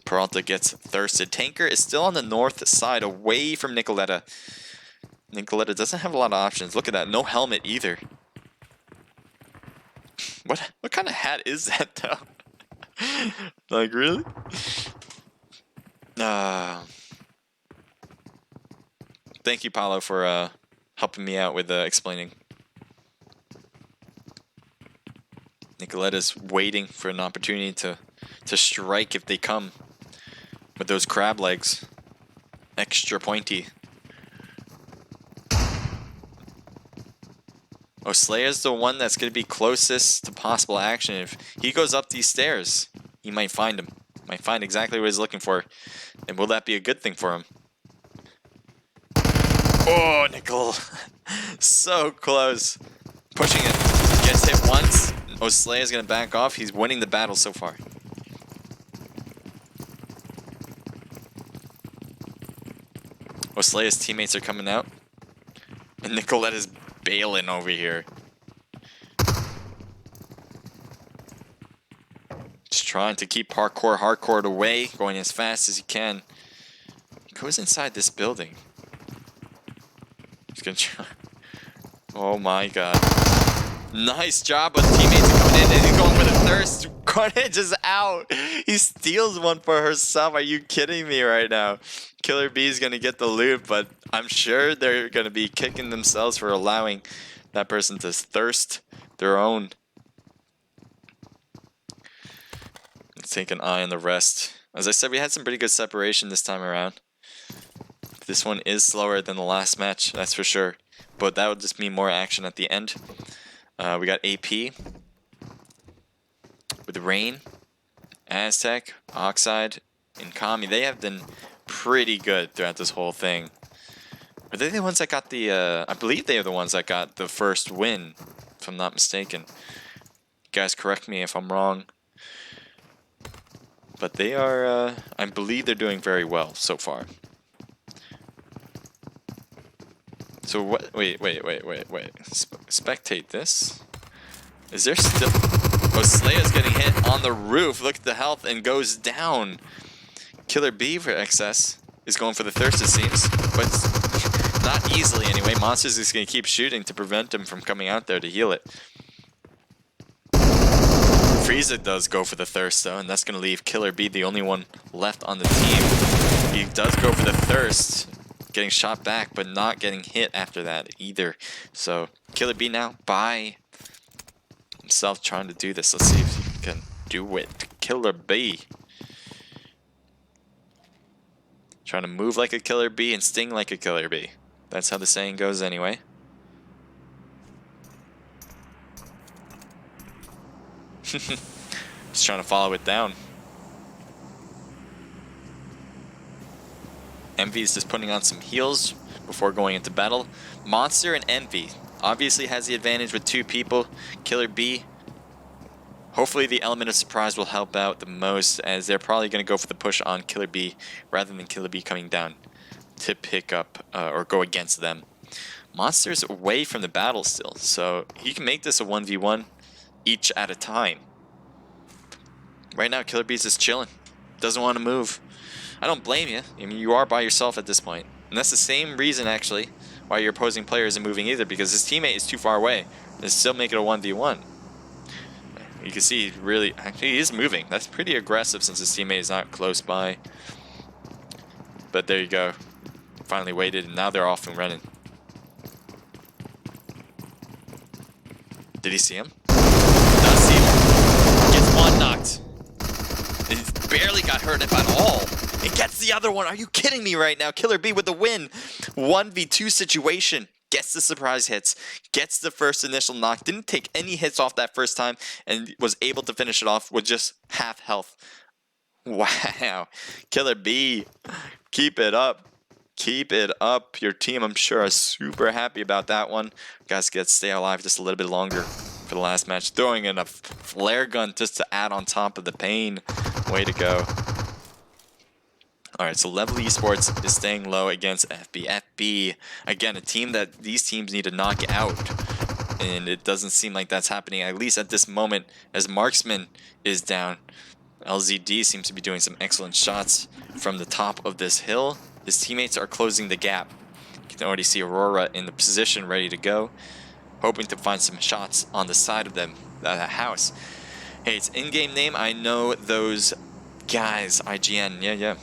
Peralta gets thirsted. Tanker is still on the north side, away from Nicoletta. Nicoletta doesn't have a lot of options. Look at that. No helmet either. What kind of hat is that, though? Like, really? Thank you, Paulo, for helping me out with explaining. Nicoletta's waiting for an opportunity to strike if they come with those crab legs. Extra pointy. Oh, Slayer's the one that's going to be closest to possible action. If he goes up these stairs, he might find him. Might find exactly what he's looking for. And will that be a good thing for him? Oh, Nickel. So close. Pushing it. Gets hit once. Oh, Slayer's going to back off. He's winning the battle so far. Oh, Slayer's teammates are coming out. And Nicoletta's bailing over here. Just trying to keep hardcore away, going as fast as he can. He goes inside this building. He's gonna try. Oh my god. Nice job, but teammates are coming in and he's going for the thirst. Carnage is out. He steals one for herself. Are you kidding me right now? Killer B is gonna get the loot, but I'm sure they're gonna be kicking themselves for allowing that person to thirst their own. Let's take an eye on the rest. As I said, we had some pretty good separation this time around. This one is slower than the last match, that's for sure. But that would just mean more action at the end. We got AP with Rain, Aztec, Oxide, and Kami. They have been pretty good throughout this whole thing. Are they the ones that got the, I believe they are the ones that got the first win, if I'm not mistaken. You guys correct me if I'm wrong. But they are, I believe they're doing very well so far. So what, wait. Spectate this. Is there still, oh, Slaya's getting hit on the roof. Look at the health and goes down. Killer B for XS is going for the thirst, it seems. But not easily anyway. Monsters is going to keep shooting to prevent him from coming out there to heal it. Frieza does go for the thirst though, and that's going to leave Killer B the only one left on the team. He does go for the thirst, getting shot back, but not getting hit after that either. So Killer B now by himself trying to do this. Let's see if he can do it. Killer B. Trying to move like a Killer B and sting like a Killer B. That's how the saying goes anyway. Just trying to follow it down. Envy is just putting on some heals before going into battle. Monster and Envy obviously has the advantage with two people. Killer B, hopefully the element of surprise will help out the most, as they're probably going to go for the push on Killer B rather than Killer B coming down to pick up or go against them. Monster's away from the battle still, so he can make this a 1v1 each at a time. Right now Killer B's just chilling, doesn't want to move. I don't blame you. I mean, you are by yourself at this point. And that's the same reason, actually, why your opposing player isn't moving either, because his teammate is too far away. They still make it a 1v1. You can see he really, actually, he is moving. That's pretty aggressive since his teammate is not close by. But there you go. Finally waited, and now they're off and running. Did he see him? Does see him. Gets one knocked. He barely got hurt if at all. and gets the other one. Are you kidding me right now? Killer B with the win. 1v2 situation. Gets the surprise hits, gets the first initial knock, didn't take any hits off that first time, and was able to finish it off with just half health. Wow. Killer B, keep it up. Keep it up. Your team, I'm sure, is super happy about that one. Guys, get stay alive just a little bit longer for the last match. Throwing in a flare gun just to add on top of the pain. Way to go. Alright, so Level Esports is staying low against FB. FB, again, a team that these teams need to knock out. And it doesn't seem like that's happening, at least at this moment, as Marksman is down. LZD seems to be doing some excellent shots from the top of this hill. His teammates are closing the gap. You can already see Aurora in the position ready to go, hoping to find some shots on the side of them, that house. Hey, it's in-game name. I know those guys. IGN. Yeah.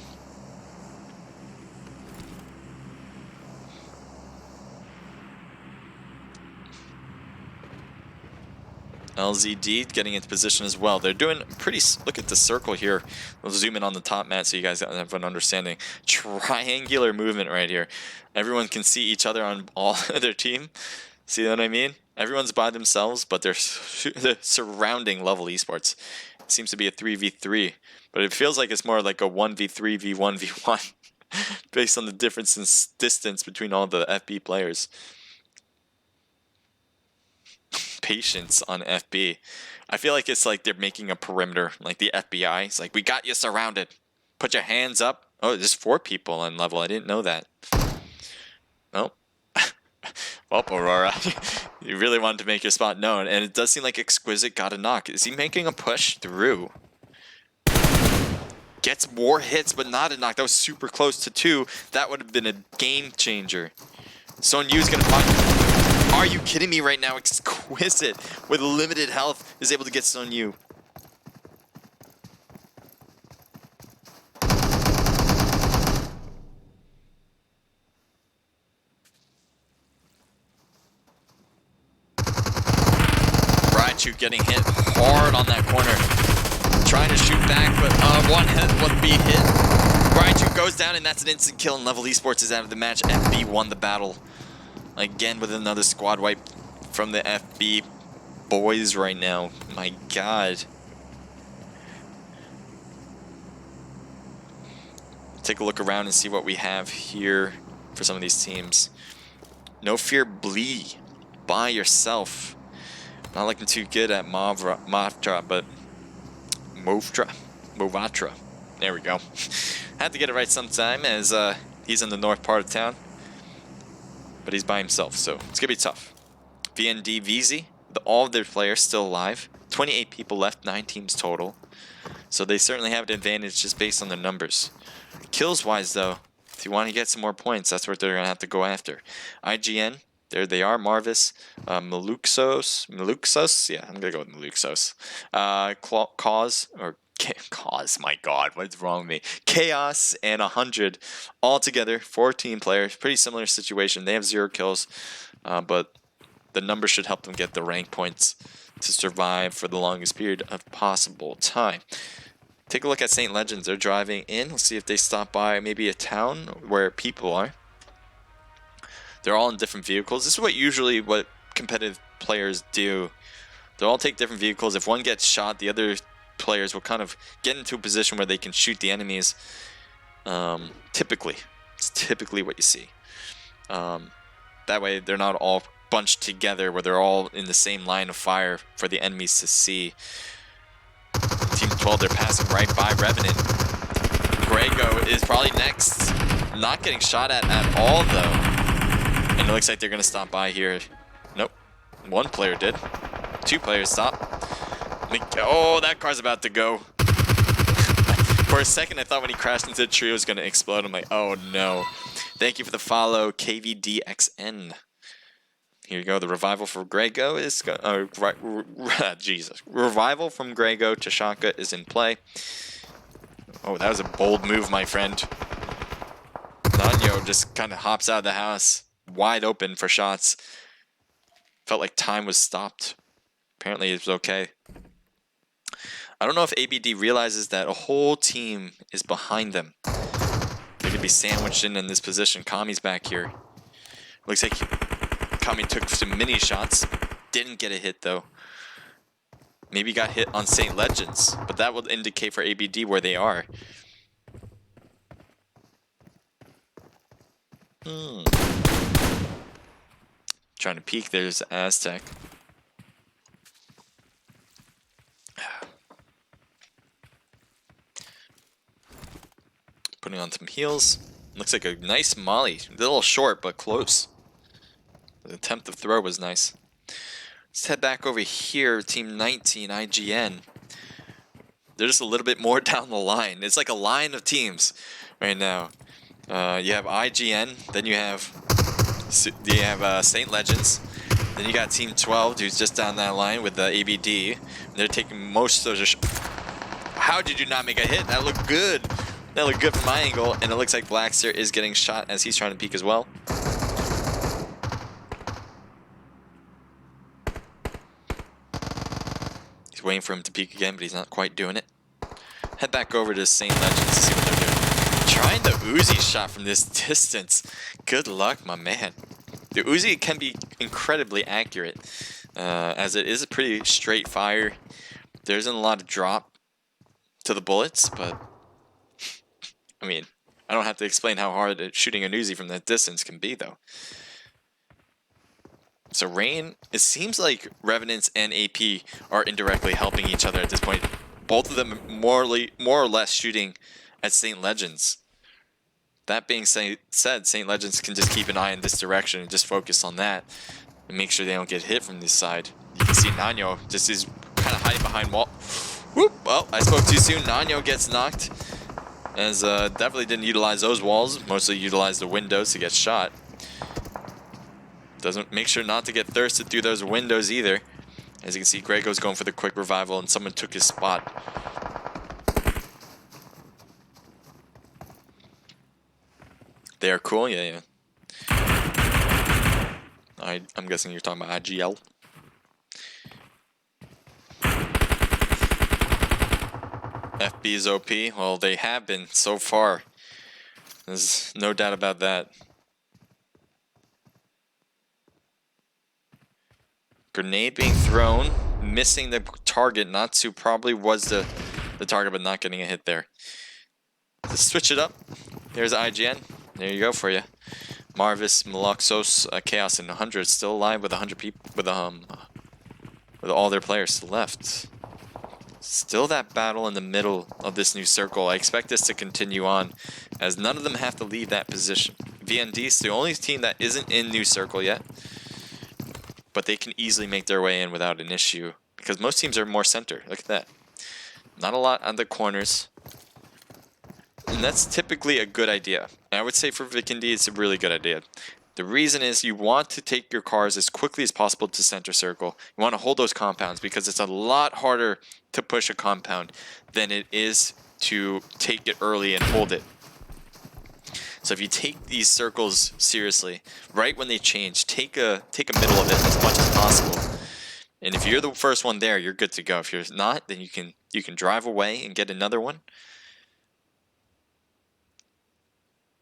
LZD getting into position as well. They're doing pretty... Look at the circle here. We'll zoom in on the top map so you guys have an understanding. Triangular movement right here. Everyone can see each other on all their team. See what I mean? Everyone's by themselves, but they're surrounding Level Esports. It seems to be a 3v3, but it feels like it's more like a 1v3 v1v1 based on the difference in distance between all the FB players. Patience on FB. I feel like it's like they're making a perimeter, like the FBI. It's like, we got you surrounded. Put your hands up. Oh, there's 4 people on level. I didn't know that. Oh. Well, Aurora, you really wanted to make your spot known, and it does seem like Exquisite got a knock. Is he making a push through? Gets more hits, but not a knock. That was super close to 2. That would have been a game changer. Son Yu's gonna find... Are you kidding me right now? Exquisite, with limited health, is able to get Son Yu. Riot getting hit hard on that corner. Trying to shoot back, but one beat hit. Riot goes down, and that's an instant kill, and Level Esports is out of the match. FB won the battle. Again with another squad wipe from the FB boys right now. My God. Take a look around and see what we have here for some of these teams. No Fear Blee by yourself. Not looking too good at Movatra, but Movatra. There we go. Had to get it right sometime, as he's in the north part of town. But he's by himself, so it's gonna be tough. VND VZ, all of their players still alive. 28 people left, 9 teams total. So they certainly have an advantage just based on the numbers. Kills wise though, if you want to get some more points, that's what they're gonna have to go after. IGN, there they are. Marvis, Meluxos, yeah, I'm gonna go with Meluxos. Cause, my God, what's wrong with me? Chaos and 100 all together, 14 players. Pretty similar situation. They have 0 kills, but the numbers should help them get the rank points to survive for the longest period of possible time. Take a look at St. Legends. They're driving in. Let's see if they stop by maybe a town where people are. They're all in different vehicles. This is what competitive players do. They'll all take different vehicles. If one gets shot, the other players will kind of get into a position where they can shoot the enemies. Typically, it's typically what you see. That way they're not all bunched together where they're all in the same line of fire for the enemies to see. Team 12, they're passing right by Revenant. Grego is probably next. Not getting shot at all though. And it looks like they're gonna stop by here. Nope, 1 player did. 2 players stopped. Oh, that car's about to go. For a second, I thought when he crashed into the tree, it was going to explode. I'm like, oh no. Thank you for the follow, KVDXN. Here you go. The revival for Grego is... Jesus. Revival from Grego to Shaka is in play. Oh, that was a bold move, my friend. Nanyo just kind of hops out of the house. Wide open for shots. Felt like time was stopped. Apparently it was okay. I don't know if ABD realizes that a whole team is behind them. be sandwiched in this position. Kami's back here. Looks like Kami took some mini shots. Didn't get a hit though. Maybe got hit on St. Legends, but that will indicate for ABD where they are. Trying to peek, there's Aztec. Putting on some heals. Looks like a nice molly. A little short, but close. The attempt to throw was nice. Let's head back over here. Team 19, IGN. They're just a little bit more down the line. It's like a line of teams right now. You have IGN, then you have St. Legends, then you got Team 12, who's just down that line with the ABD. They're taking most of those. How did you not make a hit? That looked good. That looked good from my angle, and it looks like Blackster is getting shot as he's trying to peek as well. He's waiting for him to peek again, but he's not quite doing it. Head back over to St. Legends to see what they're doing. Trying the Uzi shot from this distance. Good luck, my man. The Uzi can be incredibly accurate, as it is a pretty straight fire. There isn't a lot of drop to the bullets, but I mean, I don't have to explain how hard shooting an Uzi from that distance can be, though. So Rain, it seems like Revenants and AP are indirectly helping each other at this point. Both of them more or less shooting at St. Legends. That being said, St. Legends can just keep an eye in this direction and just focus on that and make sure they don't get hit from this side. You can see Nanyo just is kind of hiding behind wall. Whoop! Well, I spoke too soon. Nanyo gets knocked, as definitely didn't utilize those walls. Mostly utilized the windows to get shot. Doesn't make sure not to get thirsted through those windows either. As you can see, Grego's going for the quick revival, and someone took his spot. They are cool, yeah. I'm guessing you're talking about IGL. FB is OP. Well, they have been so far. There's no doubt about that. Grenade being thrown, missing the target. Natsu probably was the target, but not getting a hit there. Let's switch it up. Here's IGN. There you go for you. Marvis, Meloxos, Chaos, and 100 still alive with 100 people, with all their players still left. Still that battle in the middle of this new circle. I expect this to continue on, as none of them have to leave that position. VND is the only team that isn't in new circle yet, but they can easily make their way in without an issue, because most teams are more center. Look at that. Not a lot on the corners. And that's typically a good idea. And I would say for Vikendi, it's a really good idea. The reason is you want to take your cars as quickly as possible to center circle. You want to hold those compounds, because it's a lot harder to push a compound than it is to take it early and hold it. So if you take these circles seriously, right when they change, take a middle of it as much as possible. And if you're the first one there, you're good to go. If you're not, then you can drive away and get another one.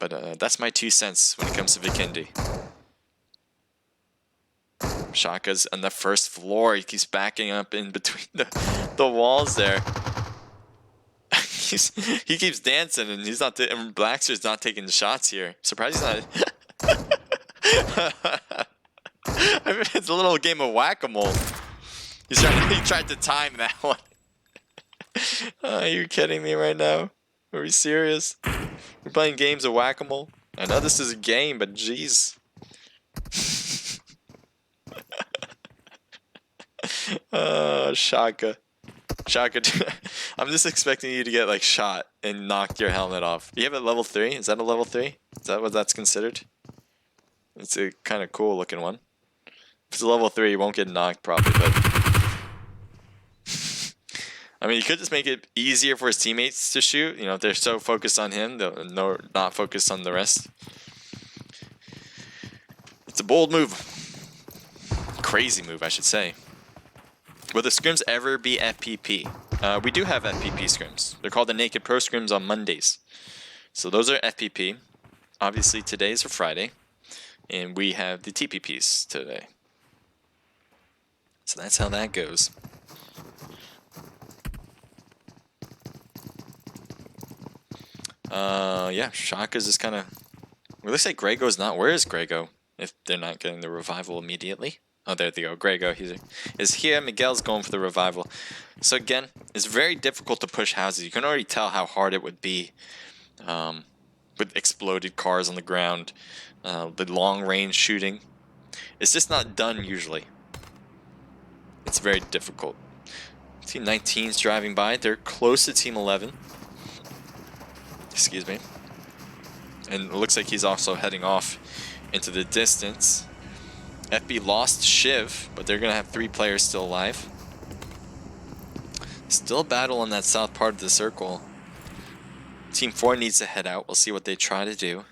But that's my 2 cents when it comes to Vikendi. Shaka's on the first floor. He keeps backing up in between the walls there. He keeps dancing, and he's not. And Blackster's not taking the shots here. Surprised he's not. I mean, it's a little game of whack-a-mole. He tried to time that one. Are you kidding me right now? Are we serious? We're playing games of whack-a-mole. I know this is a game, but jeez. Shaka. I'm just expecting you to get like shot and knock your helmet off. You have a level 3? Is that a level 3? Is that what that's considered? It's a kind of cool looking one. If it's a level 3, you won't get knocked probably, but I mean, you could just make it easier for his teammates to shoot. You know, if they're so focused on him, they'll not focus on the rest. It's a bold move. Crazy move, I should say. Will the scrims ever be FPP? We do have FPP scrims. They're called the Naked Pro scrims on Mondays. So those are FPP. obviously today is a Friday, and we have the TPPs today. So that's how that goes. Yeah, Shaka's just kind of... It looks like Greygo's not... Where is Greygo? If they're not getting the revival immediately. Oh, there they go. Greygo is here. Miguel's going for the revival. So again, it's very difficult to push houses. You can already tell how hard it would be with exploded cars on the ground, the long-range shooting. It's just not done usually. It's very difficult. Team 19's driving by. They're close to Team 11. Excuse me. And it looks like he's also heading off into the distance. FB lost Shiv, but they're going to have 3 players still alive. Still a battle on that south part of the circle. Team 4 needs to head out. We'll see what they try to do.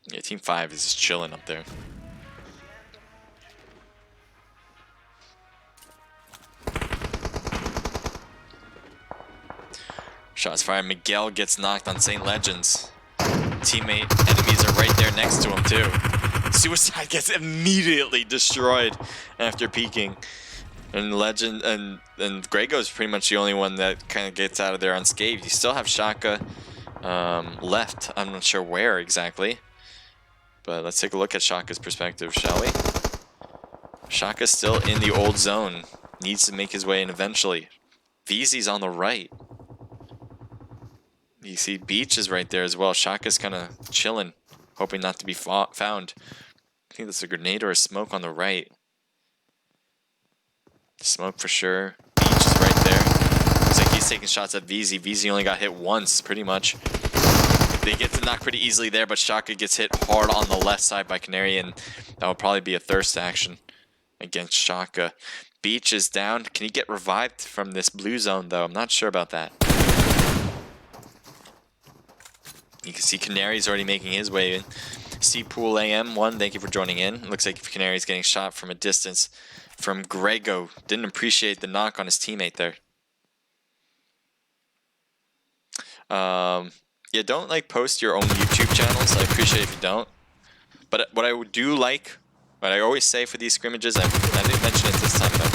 Yeah, Team 5 is just chilling up there. Shots fired. Miguel gets knocked on St. Legends. Teammate enemies are right there next to him too. Suicide gets immediately destroyed after peeking. And Legend and Greygo's pretty much the only one that kind of gets out of there unscathed. You still have Shaka left. I'm not sure where exactly. But let's take a look at Shaka's perspective, shall we? Shaka's still in the old zone. Needs to make his way in eventually. VZ's on the right. You see Beach is right there as well. Shaka's kind of chilling, hoping not to be found. I think that's a grenade or a smoke on the right. Smoke for sure. Beach is right there. Looks like he's taking shots at VZ. VZ only got hit once, pretty much. They get to knock pretty easily there, but Shaka gets hit hard on the left side by Canary, and that will probably be a thirst action against Shaka. Beach is down. Can he get revived from this blue zone, though? I'm not sure about that. You can see Canary's already making his way in. C-Pool AM1, thank you for joining in. Looks like Canary's getting shot from a distance from Greygo. Didn't appreciate the knock on his teammate there. Yeah, don't like post your own YouTube channels. I appreciate if you don't. But what I do like, what I always say for these scrimmages, I didn't mention it this time though,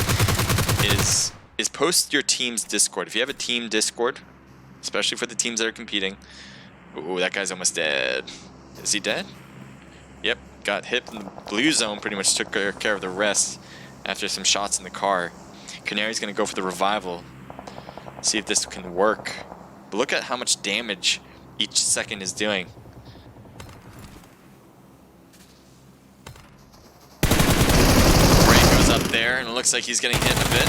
is post your team's Discord. If you have a team Discord, especially for the teams that are competing. Ooh, that guy's almost dead. Is he dead? Yep, got hit in the blue zone, pretty much took care of the rest after some shots in the car. Canary's gonna go for the revival. See if this can work. But look at how much damage each second is doing. Ray goes up there, and it looks like he's getting hit a bit.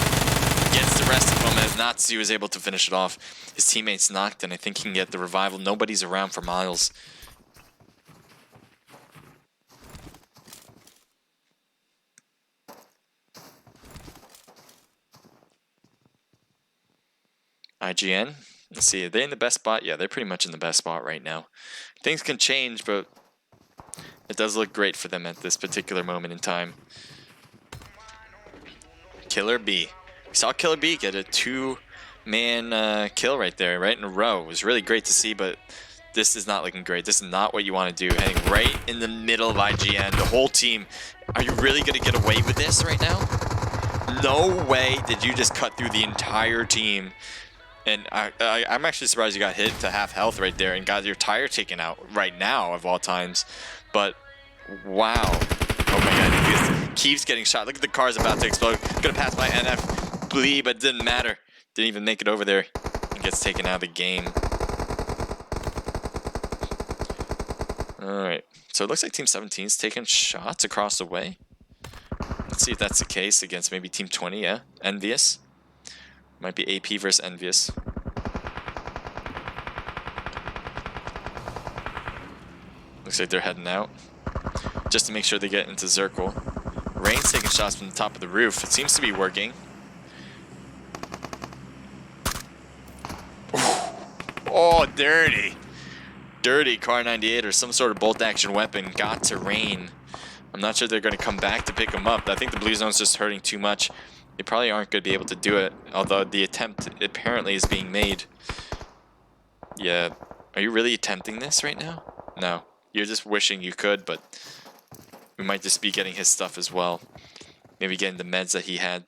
Gets the rest of them, as Natsu was able to finish it off. His teammate's knocked, and I think he can get the revival. Nobody's around for miles. IGN, let's see, are they in the best spot? Yeah, they're pretty much in the best spot right now. Things can change, but it does look great for them at this particular moment in time. Killer B. We saw Killer B get a 2-man kill right there, right in a row. It was really great to see, but this is not looking great. This is not what you want to do. Heading right in the middle of IGN. The whole team. Are you really going to get away with this right now? No way did you just cut through the entire team. And I'm actually surprised you got hit to half health right there and got your tire taken out right now, of all times. But, wow. Oh my god, he keeps getting shot. Look at the car's about to explode. Gonna pass by NF. Bleed, but it didn't matter. Didn't even make it over there. And gets taken out of the game. Alright, so it looks like Team 17's taking shots across the way. Let's see if that's the case against maybe Team 20, yeah? Envious. Might be AP versus Envious. Looks like they're heading out. Just to make sure they get into Zircle. Rain's taking shots from the top of the roof. It seems to be working. Oh, dirty. Dirty Car 98 or some sort of bolt action weapon got to Rain. I'm not sure they're going to come back to pick him up. I think the blue zone's just hurting too much. They probably aren't going to be able to do it, although the attempt apparently is being made. Yeah. Are you really attempting this right now? No. You're just wishing you could, but we might just be getting his stuff as well. Maybe getting the meds that he had.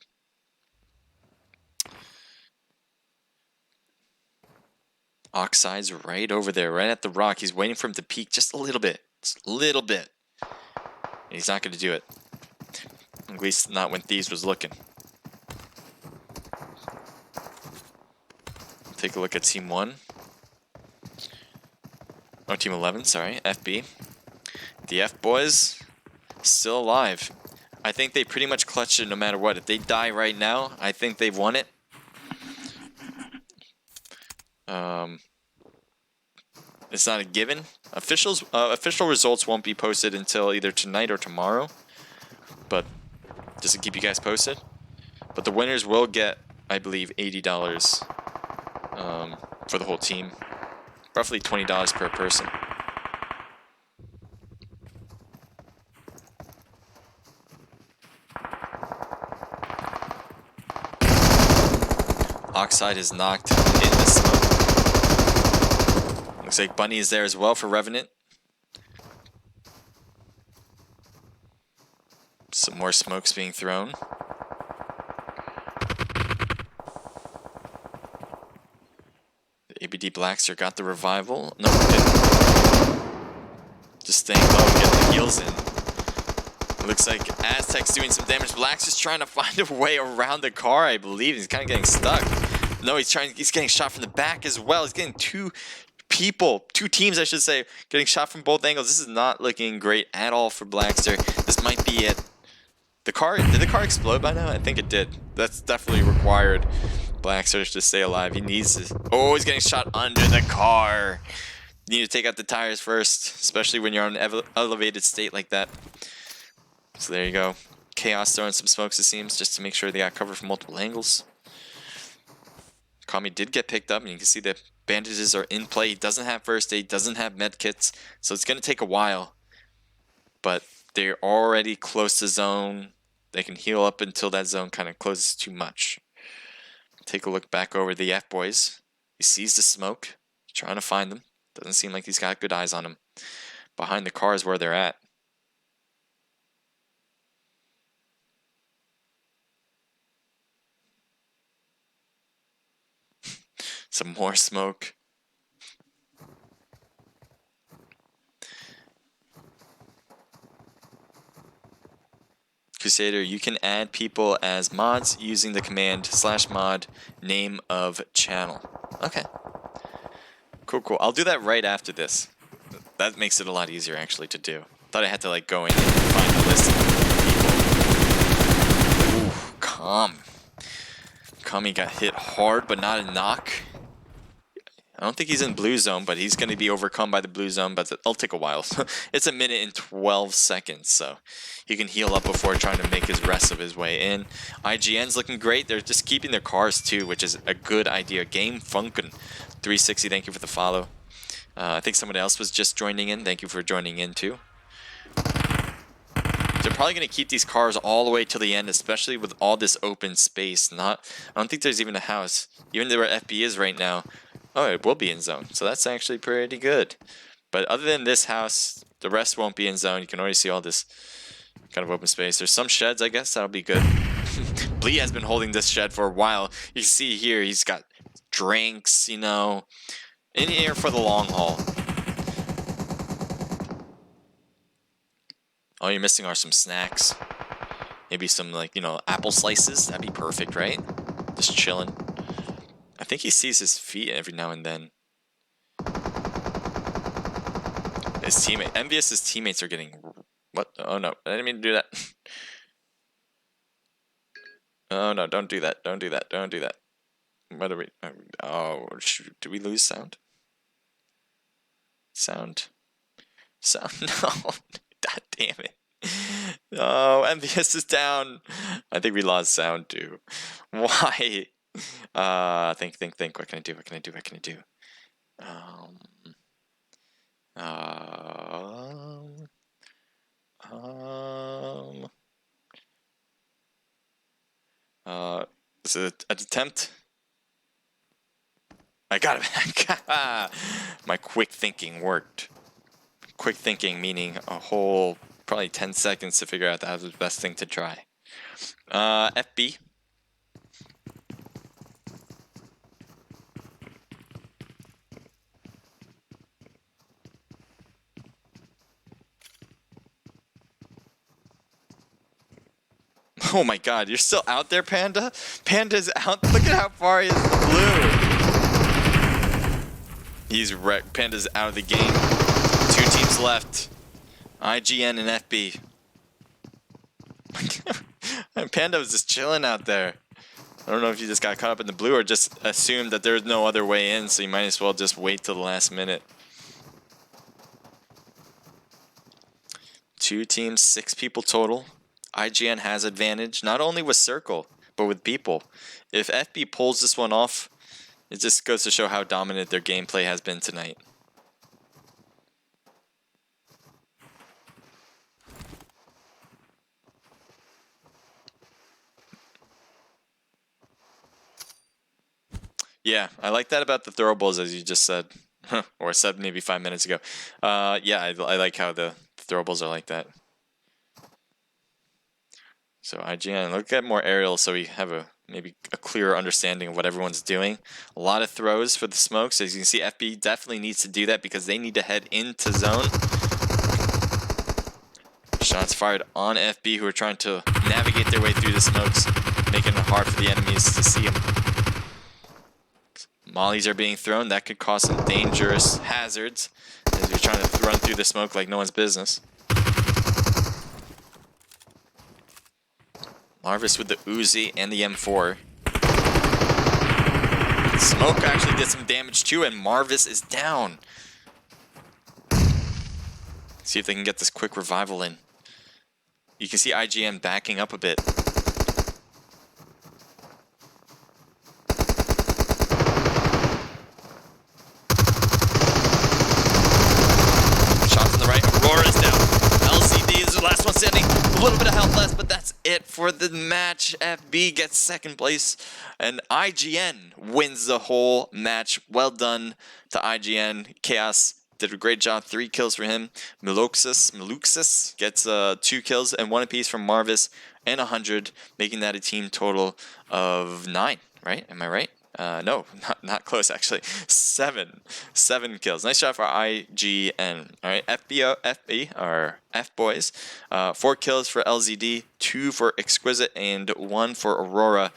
Oxide's right over there, right at the rock. He's waiting for him to peek just a little bit. Just a little bit. And he's not going to do it. At least not when Thieves was looking. Take a look at Team 1. Oh, Team 11, sorry. FB. The F boys, still alive. I think they pretty much clutched it no matter what. If they die right now, I think they've won it. It's not a given. Official results won't be posted until either tonight or tomorrow. But just to keep you guys posted. But the winners will get, I believe, $80 for the whole team. Roughly $20 per person. Oxide is knocked in the smoke. Looks like Bunny is there as well for Revenant. Some more smokes being thrown. The ABD Blackster got the revival. No, he didn't. Just staying low, getting the heals in. Looks like Aztec's doing some damage. Blackster's trying to find a way around the car, I believe. He's kind of getting stuck. No, he's getting shot from the back as well. He's getting two teams, I should say, getting shot from both angles. This is not looking great at all for Blackster. This might be it. Did the car explode by now? I think it did. That's definitely required Blackster to stay alive. He needs this. Oh, he's getting shot under the car. You need to take out the tires first, especially when you're on an elevated state like that. So there you go. Chaos throwing some smokes, it seems, just to make sure they got cover from multiple angles. Kami did get picked up, and you can see the bandages are in play. He doesn't have first aid, doesn't have med kits, so it's going to take a while. But they're already close to zone. They can heal up until that zone kind of closes too much. Take a look back over the F-boys. He sees the smoke, trying to find them. Doesn't seem like he's got good eyes on him. Behind the car is where they're at. Some more smoke. Crusader, you can add people as mods using the command /mod name of channel. Okay. Cool, cool. I'll do that right after this. That makes it a lot easier actually to do. Thought I had to like go in and find the list of people. Ooh, Kami got hit hard, but not a knock. I don't think he's in blue zone, but he's going to be overcome by the blue zone, but it'll take a while. It's a minute and 12 seconds, so he can heal up before trying to make his rest of his way in. IGN's looking great. They're just keeping their cars too, which is a good idea. Game Funkin' 360, thank you for the follow. I think somebody else was just joining in. Thank you for joining in too. They're probably going to keep these cars all the way to the end, especially with all this open space. I don't think there's even a house. Even where FB is right now. Oh, it will be in zone, so that's actually pretty good. But other than this house, the rest won't be in zone. You can already see all this kind of open space. There's some sheds, I guess. That'll be good. Blee has been holding this shed for a while. You can see here, he's got drinks, you know, in here for the long haul. All you're missing are some snacks. Maybe some, like, you know, apple slices. That'd be perfect, right? Just chilling. I think he sees his feet every now and then. His teammate, Envious's teammates are getting... What? Oh no, I didn't mean to do that. Oh no, don't do that, don't do that, don't do that. What are we... Oh, shoot, do we lose sound? Sound, no. God damn it. Oh, Envious is down. I think we lost sound too. Why? Think. What can I do? What can I do? What can I do? Is it an attempt? I got it back. My quick thinking worked. Quick thinking meaning a whole probably 10 seconds to figure out that was the best thing to try. FB. Oh my god, you're still out there, Panda? Panda's out. Look at how far he is blue. He's wrecked. Panda's out of the game. 2 teams left. IGN and FB. Panda was just chilling out there. I don't know if you just got caught up in the blue or just assumed that there's no other way in, so you might as well just wait till the last minute. 2 teams, 6 people total. IGN has advantage, not only with Circle, but with people. If FB pulls this one off, it just goes to show how dominant their gameplay has been tonight. Yeah, I like that about the throwables, as you just said, or said maybe 5 minutes ago. Yeah, I like how the throwables are like that. So IGN, look at more aerial so we have maybe a clearer understanding of what everyone's doing. A lot of throws for the smokes. As you can see, FB definitely needs to do that because they need to head into zone. Shots fired on FB, who are trying to navigate their way through the smokes, making it hard for the enemies to see them. Mollies are being thrown. That could cause some dangerous hazards as you're trying to run through the smoke like no one's business. Marvis with the Uzi and the M4. Smoke actually did some damage too, and Marvis is down. See if they can get this quick revival in. You can see IGN backing up a bit. Shots on the right. Aurora's down. LCD is the last one standing. A little bit of health left, but that's it for the match. FB gets second place, and IGN wins the whole match. Well done to IGN. Chaos did a great job. 3 kills for him. Meluxus gets 2 kills and 1 apiece from Marvis and 100, making that a team total of 9. Right? Am I right? No, not close actually. 7 kills. Nice shot for IGN. All right, FB or F boys. 4 kills for LZD, 2 for Exquisite, and 1 for Aurora.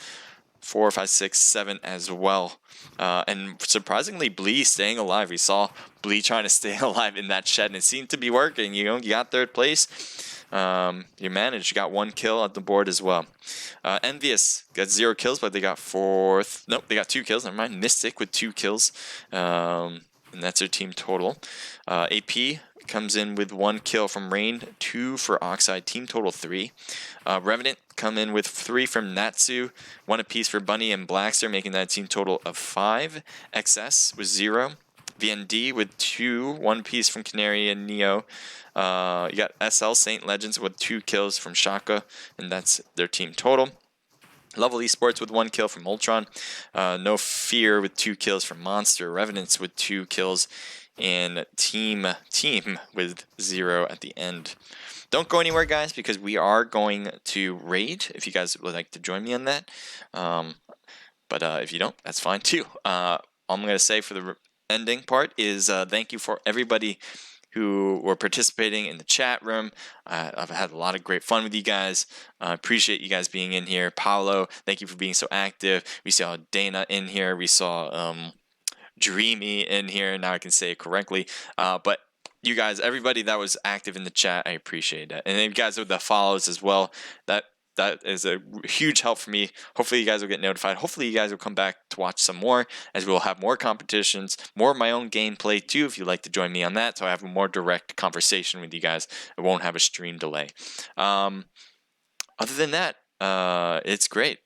4, 5, 6, 7 as well. And surprisingly, Blee staying alive. We saw Blee trying to stay alive in that shed, and it seemed to be working. You know, you got 3rd place. You managed. You got 1 kill at the board as well. Envious got 0 kills, but they got 4th. Nope, they got 2 kills. Never mind. Mystic with 2 kills. And that's their team total. AP comes in with 1 kill from Rain, 2 for Oxide, team total 3. Revenant come in with 3 from Natsu, 1 apiece for Bunny and Blackster, making that team total of 5. XS with 0. VND with 2, 1 apiece from Canary and Neo. You got SL Saint Legends with 2 kills from Shaka, and that's their team total. Level Esports with 1 kill from Ultron. No Fear with 2 kills from Monster. Revenants with 2 kills. And Team with 0 at the end. Don't go anywhere, guys, because we are going to raid, if you guys would like to join me on that. But if you don't, that's fine too. All I'm going to say for the ending part is thank you for everybody who were participating in the chat room. I've had a lot of great fun with you guys. I appreciate you guys being in here. Paolo, thank you for being so active. We saw Dana in here. We saw Dreamy in here. Now I can say it correctly. But you guys, everybody that was active in the chat, I appreciate that. And then you guys with the follows as well. That is a huge help for me. Hopefully you guys will get notified. Hopefully you guys will come back to watch some more, as we'll have more competitions, more of my own gameplay too, if you'd like to join me on that, so I have a more direct conversation with you guys. I won't have a stream delay. Other than that, it's great.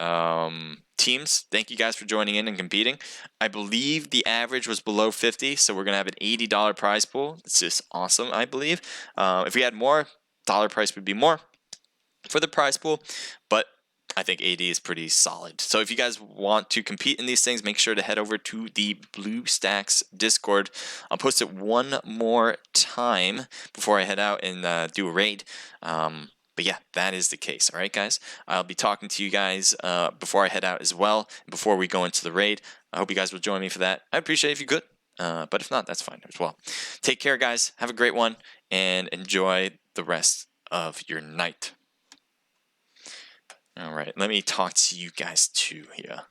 Teams, thank you guys for joining in and competing. I believe the average was below 50, so we're going to have an $80 prize pool. It's just awesome, I believe. If we had more, dollar price would be more for the prize pool, but I think AD is pretty solid. So if you guys want to compete in these things, make sure to head over to the BlueStacks Discord. I'll post it one more time before I head out and do a raid. But yeah, that is the case. All right, guys. I'll be talking to you guys before I head out as well, before we go into the raid. I hope you guys will join me for that. I appreciate it if you could. But if not, that's fine as well. Take care, guys. Have a great one, and enjoy the rest of your night. All right, let me talk to you guys too here.